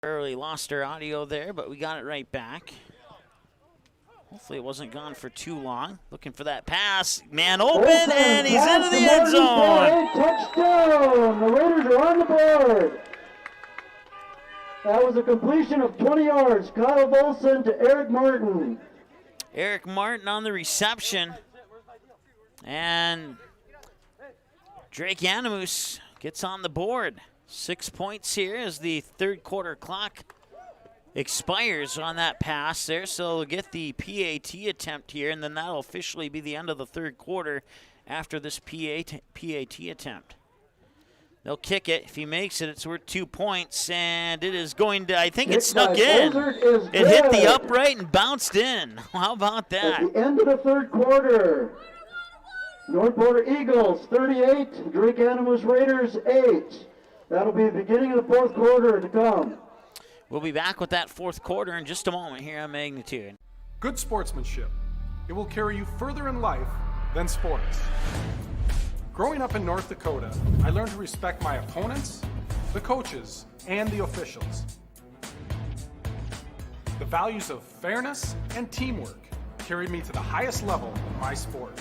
Early lost our audio there, but we got it right back. Hopefully it wasn't gone for too long. Looking for that pass. Man open, and he's into the end zone. Touchdown! The Raiders are on the board. That was a completion of 20 yards. Kyle Volson to Eric Martin. Eric Martin on the reception. And Drake Anamoose gets on the board. 6 points here as the third quarter clock expires on that pass there. So they'll get the PAT attempt here, and then that'll officially be the end of the third quarter after this PAT attempt. They'll kick it. If he makes it, it's worth 2 points, and it is going to, I think it snuck in. It hit the upright and bounced in. How about that? At the end of the third quarter, North Border Eagles 38, Drake Anamoose Raiders 8. That'll be the beginning of the fourth quarter to come. We'll be back with that fourth quarter in just a moment here on Magnitude. Good sportsmanship. It will carry you further in life than sports. Growing up in North Dakota, I learned to respect my opponents, the coaches, and the officials. The values of fairness and teamwork carried me to the highest level of my sport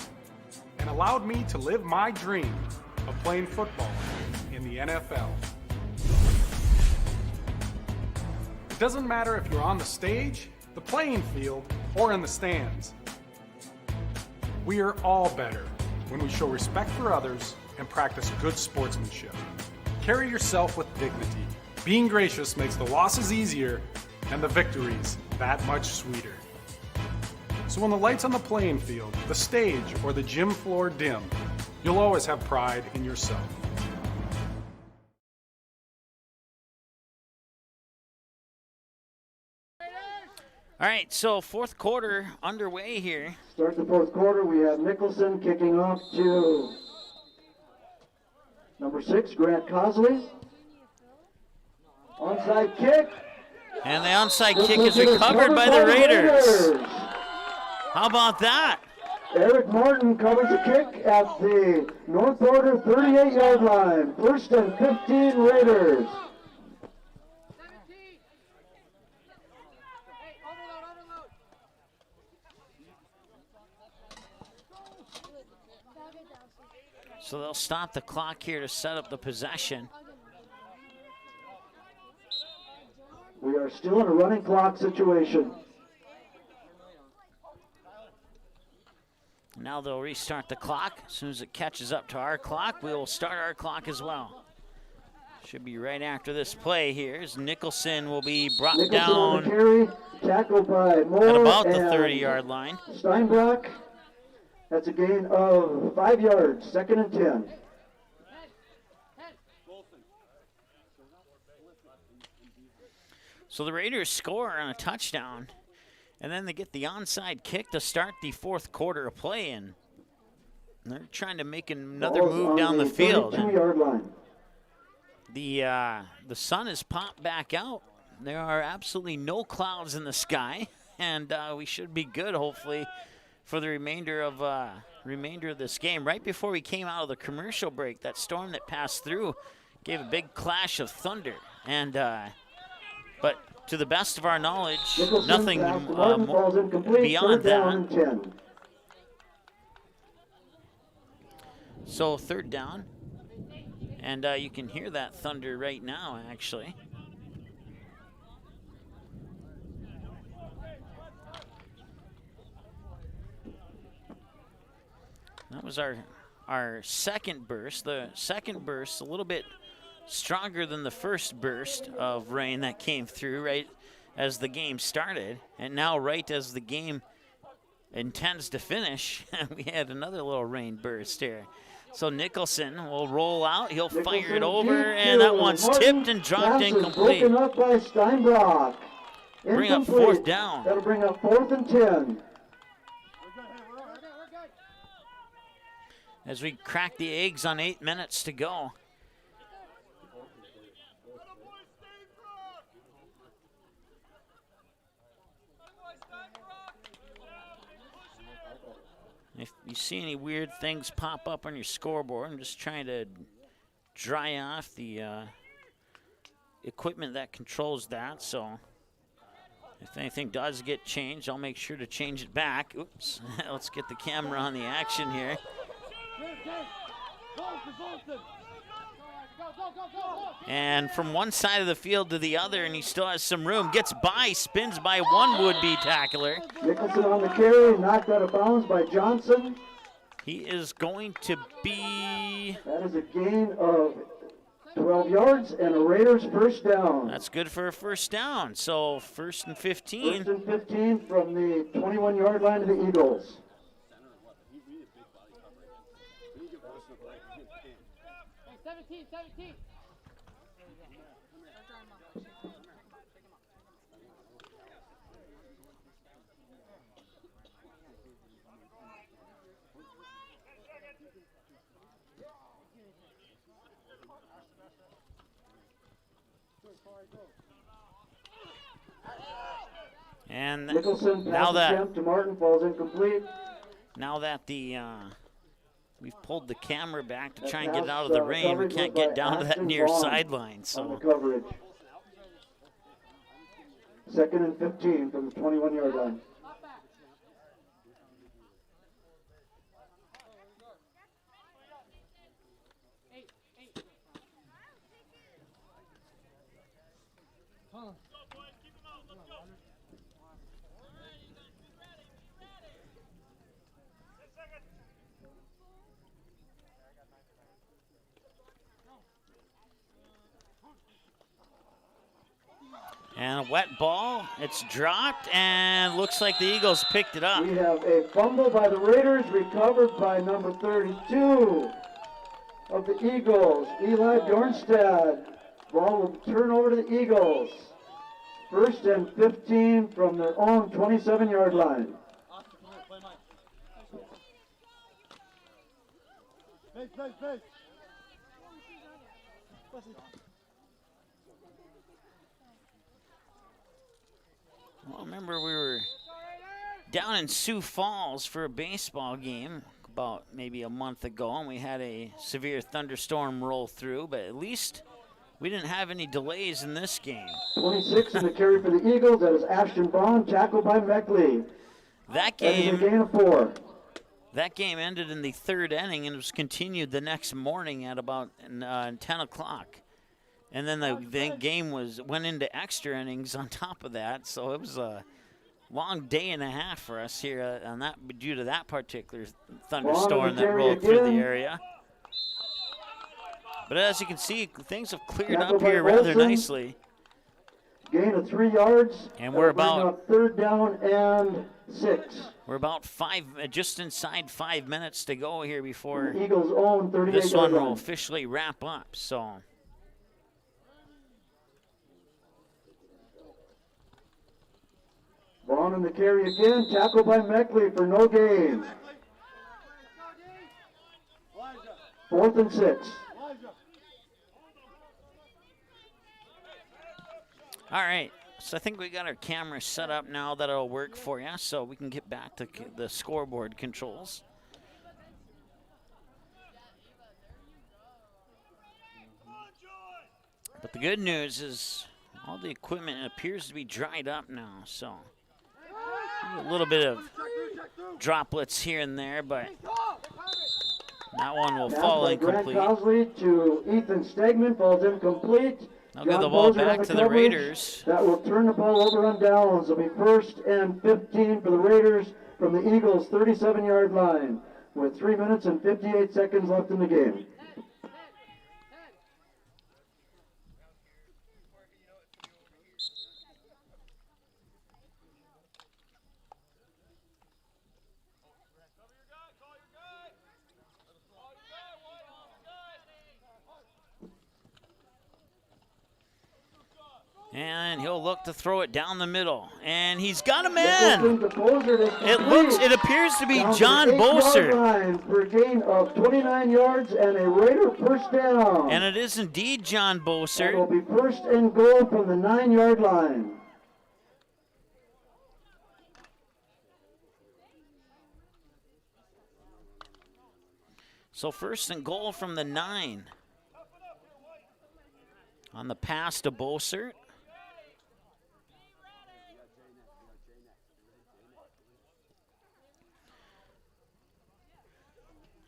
and allowed me to live my dream of playing football in the NFL. It doesn't matter if you're on the stage, the playing field, or in the stands. We are all better when we show respect for others and practice good sportsmanship. Carry yourself with dignity. Being gracious makes the losses easier and the victories that much sweeter. So when the lights on the playing field, the stage, or the gym floor dim, you'll always have pride in yourself. All right, so fourth quarter underway here. Start the fourth quarter. We have Nicholson kicking off to number 6, Grant Cosley. Onside kick. And the onside kick is recovered by the Raiders. How about that? Eric Martin covers the kick at the North Border 38-yard line. First and 15 Raiders. So they'll stop the clock here to set up the possession. We are still in a running clock situation. Now they'll restart the clock. As soon as it catches up to our clock, we will start our clock as well. Should be right after this play here. As Nicholson will be brought down carry, tackled by Moore at about the 30-yard line. Steinbrock. That's a gain of 5 yards, second and 10. So the Raiders score on a touchdown, and then they get the onside kick to start the fourth quarter of play, and they're trying to make another move down the field. 32-yard line. The sun has popped back out. There are absolutely no clouds in the sky, and we should be good, hopefully, for the remainder of this game. Right before we came out of the commercial break, that storm that passed through gave a big clash of thunder, and but to the best of our knowledge, Nicholson, nothing beyond that. 10. So third down, and you can hear that thunder right now, actually. That was our second burst. The second burst a little bit stronger than the first burst of rain that came through right as the game started. And now right as the game intends to finish, we had another little rain burst here. So Nicholson will roll out. He'll fire it over, and that one's tipped and dropped incomplete. Broken up by Steinbrock. Bring up fourth down. That'll bring up 4th and 10. as we crack the eggs on 8 minutes to go. If you see any weird things pop up on your scoreboard, I'm just trying to dry off the equipment that controls that. So if anything does get changed, I'll make sure to change it back. Oops. Let's get the camera on the action here. And from one side of the field to the other, and he still has some room. Gets by, spins by one would-be tackler. Nicholson on the carry, knocked out of bounds by Johnson. He is going to be... That is a gain of 12 yards and a Raiders first down. That's good for a first down. So 1st and 15. 1st and 15 from the 21-yard line of the Eagles. Hey, 17. And Nicholson now that attempt to Martin falls incomplete. Now that the we've pulled the camera back to try and get it out of the rain, we can't get down to that near sideline. So coverage. 2nd and 15 from the 21-yard line. and a wet ball. It's dropped, and looks like the Eagles picked it up. We have a fumble by the Raiders, recovered by number 32 of the Eagles, Eli Bjornstad. Ball will turn over to the Eagles. 1st and 15 from their own 27-yard line. Base. Well, remember we were down in Sioux Falls for a baseball game about maybe a month ago, and we had a severe thunderstorm roll through, but at least we didn't have any delays in this game. 26 in the carry for the Eagles. That is Ashton Bond, tackled by Meckley. That That is a game, gain of 4. that game ended in the 3rd inning and was continued the next morning at about 10 o'clock. And then the game went into extra innings on top of that, so it was a long day and a half for us here on that due to that particular thunderstorm that rolled through the area. But as you can see, things have cleared up here rather nicely. Gain of 3 yards. And we're about 3rd down and 6. We're about just inside 5 minutes to go here before The Eagles own 38 this one yard will line. officially wrap up. So. Vaughn in the carry again, tackled by Meckley for no gain. 4th and 6. All right, so I think we got our camera set up now that'll work for you, so we can get back to the scoreboard controls. But the good news is all the equipment appears to be dried up now, so a little bit of droplets here and there, but that one will fall incomplete. Grant Cosley to Ethan Stegman, falls incomplete. I'll give the ball back to the Raiders. That will turn the ball over on downs. It'll be 1st and 15 for the Raiders from the Eagles' 37-yard line with 3 minutes and 58 seconds left in the game. And he'll look to throw it down the middle. And he's got a man. It appears to be John Boser. For a gain of 29 yards and a Raider first down. And it is indeed John Boser. It will be first and goal from the 9-yard line. So first and goal from the 9. On the pass to Boser.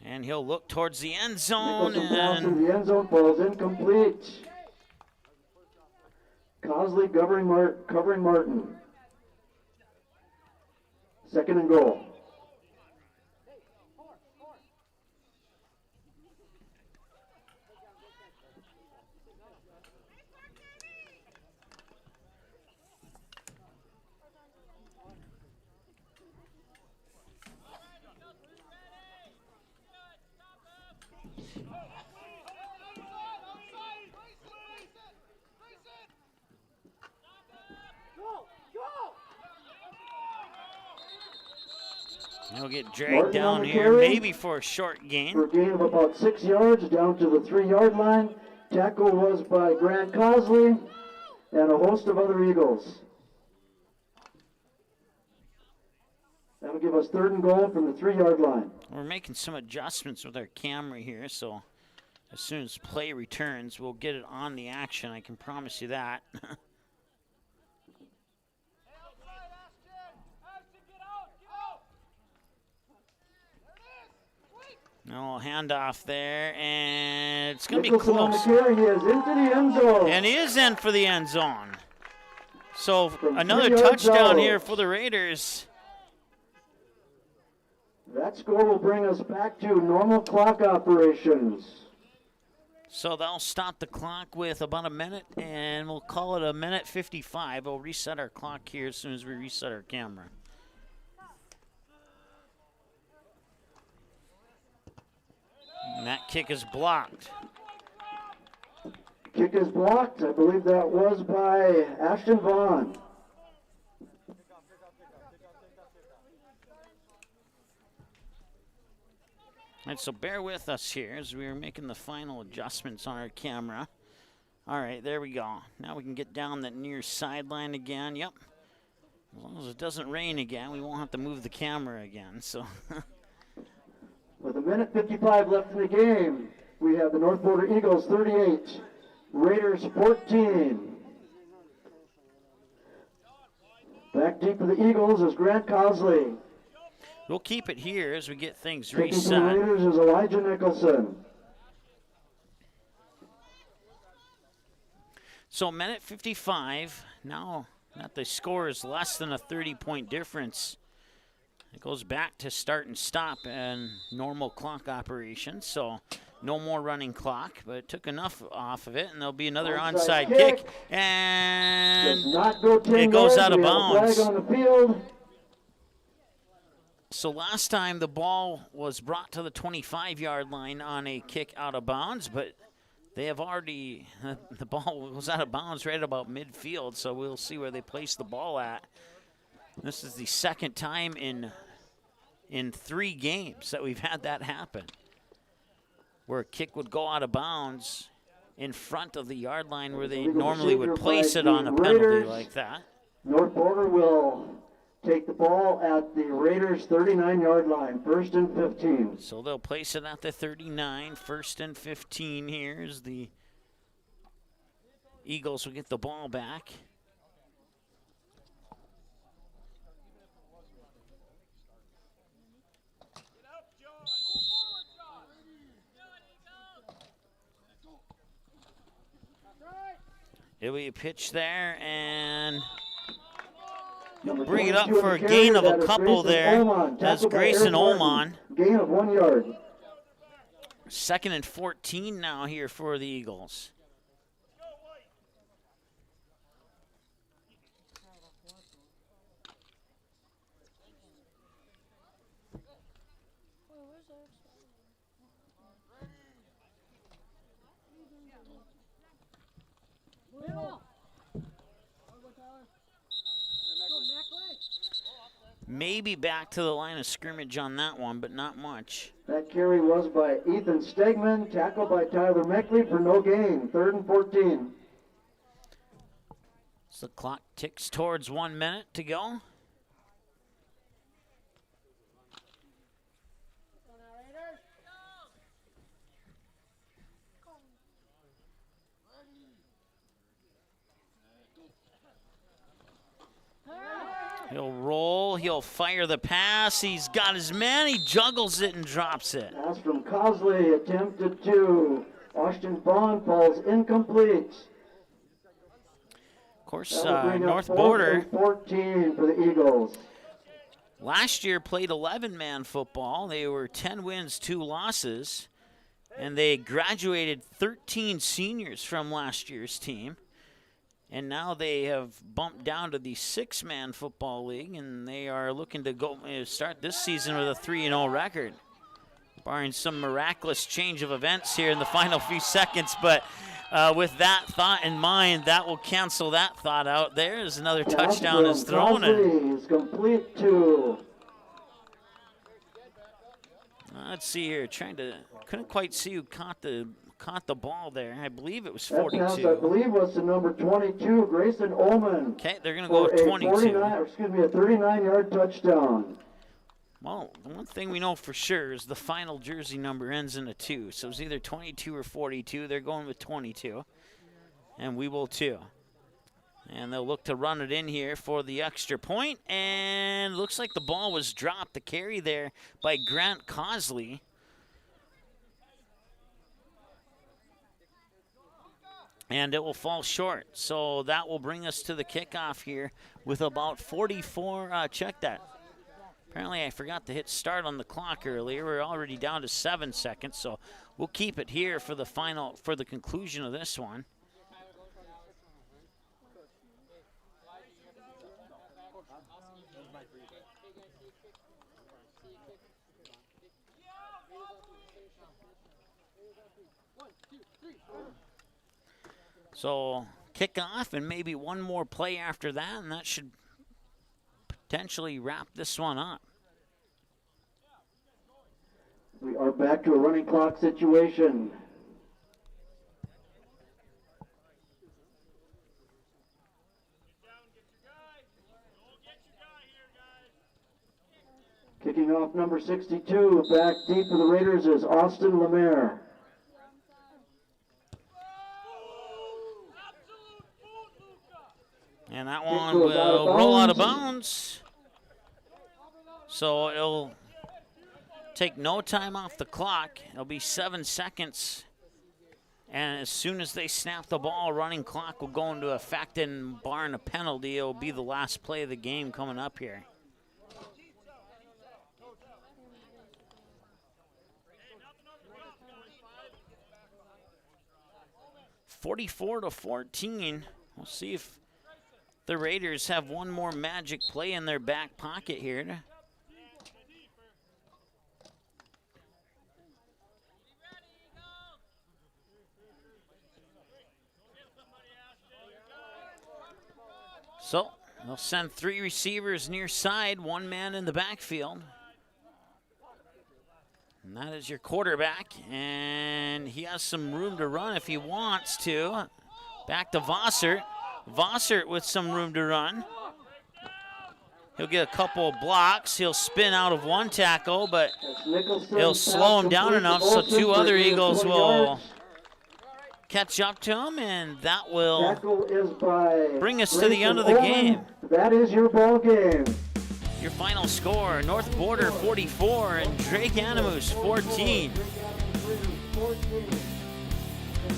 And he'll look towards the end zone. And the end zone falls incomplete. Cosley covering Martin. Second and goal. He'll get dragged down here, maybe for a short gain. For a gain of about 6 yards, down to the 3-yard line. Tackle was by Grant Cosley and a host of other Eagles. That'll give us third and goal from the 3-yard line. We're making some adjustments with our camera here, so as soon as play returns, we'll get it on the action. I can promise you that. No handoff there, and it's going to be close. He is into the end zone. And he is in for the end zone. So another touchdown here for the Raiders. That score will bring us back to normal clock operations. So they'll stop the clock with about a minute, and we'll call it a minute 55. We'll reset our clock here as soon as we reset our camera. And that kick is blocked. Kick is blocked. I believe that was by Ashton Vaughn. And so bear with us here as we are making the final adjustments on our camera. All right, there we go. Now we can get down that near sideline again. Yep. As long as it doesn't rain again, we won't have to move the camera again. So. With a minute 55 left in the game, we have the North Border Eagles 38, Raiders 14. Back deep for the Eagles is Grant Cosley. We'll keep it here as we get things Taking reset. for the Raiders is Elijah Nicholson. So minute 55. Now that the score is less than a 30-point difference, it goes back to start and stop and normal clock operation. So no more running clock, but it took enough off of it, and there'll be another onside kick. And it goes out of bounds. Flag on the field. So last time the ball was brought to the 25-yard line on a kick out of bounds, but they have already, the ball was out of bounds right about midfield, so we'll see where they place the ball at. This is the second time in 3 games that we've had that happen, where a kick would go out of bounds in front of the yard line where they normally would place it on a penalty like that. North Border will take the ball at the Raiders' 39-yard line, first and 15. So they'll place it at the 39, first and 15 here as the Eagles will get the ball back. It'll be a pitch there, and he'll bring it up for a gain of a couple there. That's Grayson Ullman. Gain of 1 yard. Second and 14 now here for the Eagles. maybe back to the line of scrimmage on that one, but not much. That carry was by Ethan Stegman, tackled by Tyler Meckley for no gain. 3rd and 14. So the clock ticks towards 1 minute to go. He'll roll, he'll fire the pass, he's got his man, he juggles it and drops it. Pass from Cosley, attempted to Austin Vaughn, falls incomplete. Of course, North Border 14 for the Eagles. Last year played 11-man football. They were 10 wins, 2 losses, and they graduated 13 seniors from last year's team. And now they have bumped down to the 6-man football league, and they are looking to go start this season with a 3-0 record, barring some miraculous change of events here in the final few seconds. But with that thought in mind, that will cancel that thought out. There's another touchdown is thrown. Is complete to. Let's see here. Couldn't quite see who caught the ball there. I believe it was 42. That pass, I believe, was to number 22, Grayson Ullman. Okay, they're going to go with 22. A 39-yard touchdown. Well, the one thing we know for sure is the final jersey number ends in a 2. So it's either 22 or 42. They're going with 22. And we will too. And they'll look to run it in here for the extra point. And looks like the ball was dropped. The carry there by Grant Cosley. And it will fall short. So that will bring us to the kickoff here with about 44. Check that. Apparently I forgot to hit start on the clock earlier. We're already down to 7 seconds. So we'll keep it here for the conclusion of this one. So kickoff and maybe one more play after that, and that should potentially wrap this one up. We are back to a running clock situation. Kicking off number 62, back deep for the Raiders is Austin Lemaire. And that one will roll out of bounds. So it'll take no time off the clock. It'll be 7 seconds. And as soon as they snap the ball, running clock will go into effect, and barring a penalty, it'll be the last play of the game coming up here. (44-14). We'll see if the Raiders have one more magic play in their back pocket here. So they'll send 3 receivers near side, 1 man in the backfield. And that is your quarterback, and he has some room to run if he wants to. Back to Vossert. Vossert with some room to run. He'll get a couple of blocks. He'll spin out of one tackle, but he'll slow him down enough so 2 other Eagles will catch up to him, and that will bring us to the end of the game. That is your ball game. Your final score, North Border 44 and Drake Anamoose 14.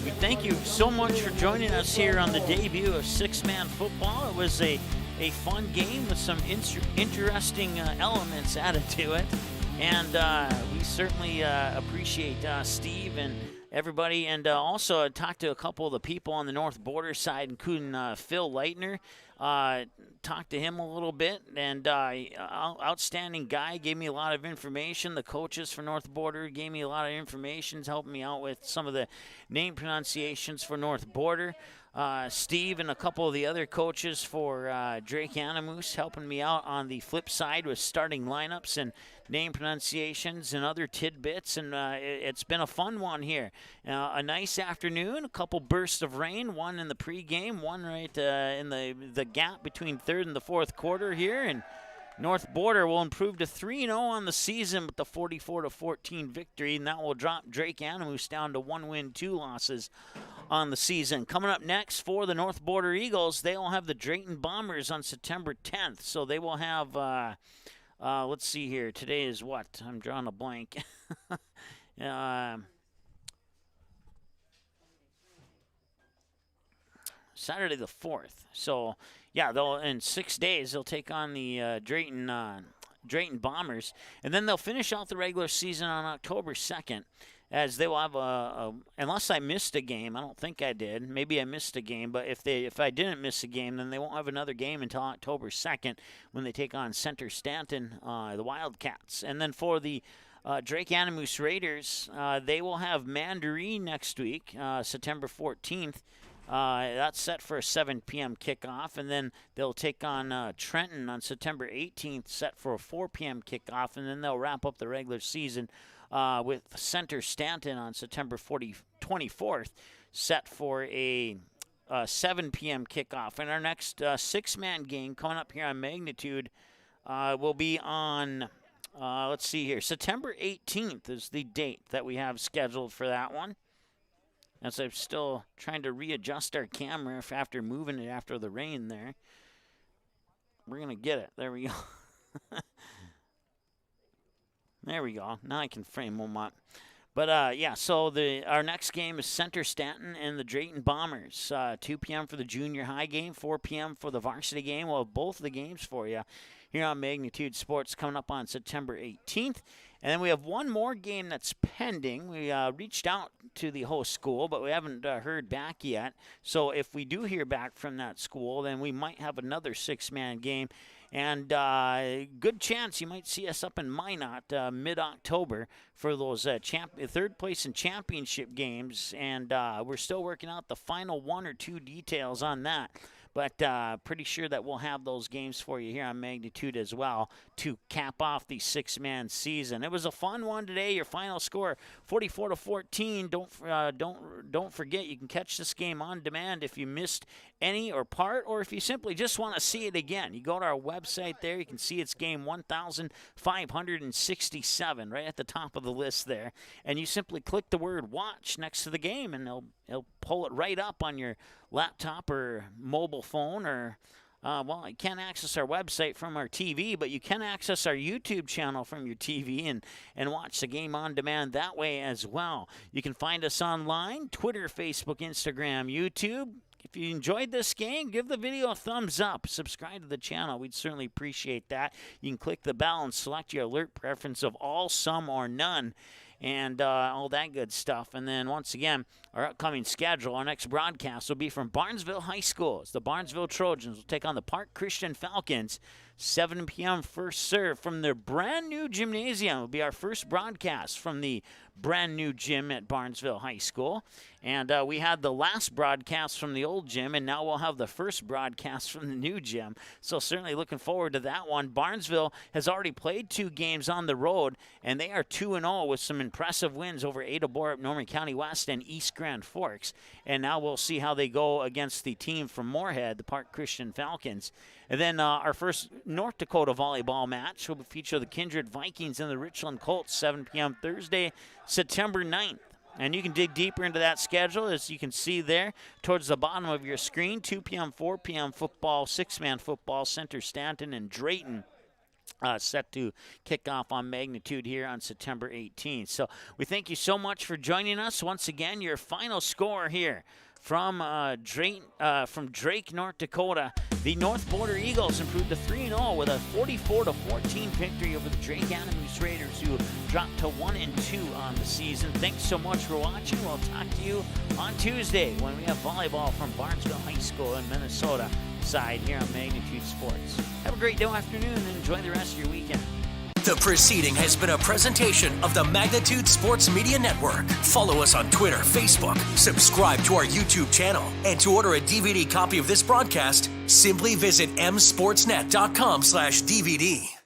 We thank you so much for joining us here on the debut of 6-man football. It was a fun game with some interesting elements added to it. And we certainly appreciate Steve and everybody. And also I talked to a couple of the people on the North Border side, including Phil Leitner. Talked to him a little bit, and outstanding guy, gave me a lot of information. The coaches for North Border gave me a lot of information, helped me out with some of the name pronunciations for North Border. Steve and a couple of the other coaches for Drake Anamoose helping me out on the flip side with starting lineups and name pronunciations and other tidbits, and it's been a fun one here. A nice afternoon, a couple bursts of rain, one in the pregame, one right in the gap between third and the fourth quarter here, and North Border will improve to 3-0 on the season with the 44-14 victory, and that will drop Drake Anamoose down to 1 win, 2 losses on the season. Coming up next for the North Border Eagles, they will have the Drayton Bombers on September 10th. So they will have, let's see here. Today is what? I'm drawing a blank. Saturday the 4th. So, yeah, in 6 days they'll take on the Drayton Bombers, and then they'll finish out the regular season on October 2nd, as they will have unless I missed a game. I don't think I did. Maybe I missed a game, but if I didn't miss a game, then they won't have another game until October 2nd when they take on Center Stanton, the Wildcats. And then for the Drake Anamoose Raiders, they will have Mandaree next week, September 14th. That's set for a 7 p.m. kickoff, and then they'll take on Trenton on September 18th, set for a 4 p.m. kickoff, and then they'll wrap up the regular season with Center Stanton on September 24th, set for a 7 p.m. kickoff. And our next six-man game coming up here on Magnitude will be on, let's see here, September 18th is the date that we have scheduled for that one. As I'm still trying to readjust our camera after moving it after the rain there. We're going to get it. There we go. There we go. Now I can frame them up. But, yeah, so our next game is Center Stanton and the Drayton Bombers. 2 p.m. for the junior high game, 4 p.m. for the varsity game. We'll have both of the games for you here on Magnitude Sports coming up on September 18th. And then we have one more game that's pending. We reached out to the host school, but we haven't heard back yet. So if we do hear back from that school, then we might have another six-man game. And good chance you might see us up in Minot mid-October for those third place and championship games. And we're still working out the final 1 or 2 details on that. But pretty sure that we'll have those games for you here on Magnitude as well to cap off the six-man season. It was a fun one today. Your final score, 44-14. Don't forget, you can catch this game on demand if you missed any or part, or if you simply just want to see it again. You go to our website there. You can see it's game 1,567 right at the top of the list there. And you simply click the word watch next to the game, and it'll pull it right up on your laptop or mobile phone, or well, you can't access our website from our TV, but you can access our YouTube channel from your TV and watch the game on demand that way as well. You can find us online, Twitter, Facebook, Instagram, YouTube. If you enjoyed this game, give the video a thumbs up. Subscribe to the channel. We'd certainly appreciate that. You can click the bell and select your alert preference of all, some, or none, and all that good stuff. And then, once again, our upcoming schedule, our next broadcast will be from Barnesville High School. It's the Barnesville Trojans will take on the Park Christian Falcons. 7 p.m. first serve from their brand-new gymnasium. It will be our first broadcast from the brand-new gym at Barnesville High School. And we had the last broadcast from the old gym, and now we'll have the first broadcast from the new gym. So certainly looking forward to that one. Barnesville has already played 2 games on the road, and they are 2-0 with some impressive wins over Ada Borup, Norman County West, and East Grand Forks. And now we'll see how they go against the team from Moorhead, the Park Christian Falcons. And then our first North Dakota volleyball match will feature the Kindred Vikings and the Richland Colts, 7 p.m. Thursday, September 9th. And you can dig deeper into that schedule, as you can see there towards the bottom of your screen. 2 p.m., 4 p.m. football, six-man football, Center Stanton and Drayton. Set to kick off on Magnitude here on September 18th. So we thank you so much for joining us. Once again, your final score here from Drake, North Dakota. The North Border Eagles improved to 3-0 with a 44-14 victory over the Drake Anamoose Raiders, who dropped to 1-2 on the season. Thanks so much for watching. We'll talk to you on Tuesday when we have volleyball from Barnesville High School in Minnesota side here on Magnitude Sports. Have a great day, afternoon, and enjoy the rest of your weekend. The proceeding has been a presentation of the Magnitude Sports Media Network. Follow us on Twitter, Facebook, subscribe to our YouTube channel, and to order a DVD copy of this broadcast, simply visit msportsnet.com/DVD.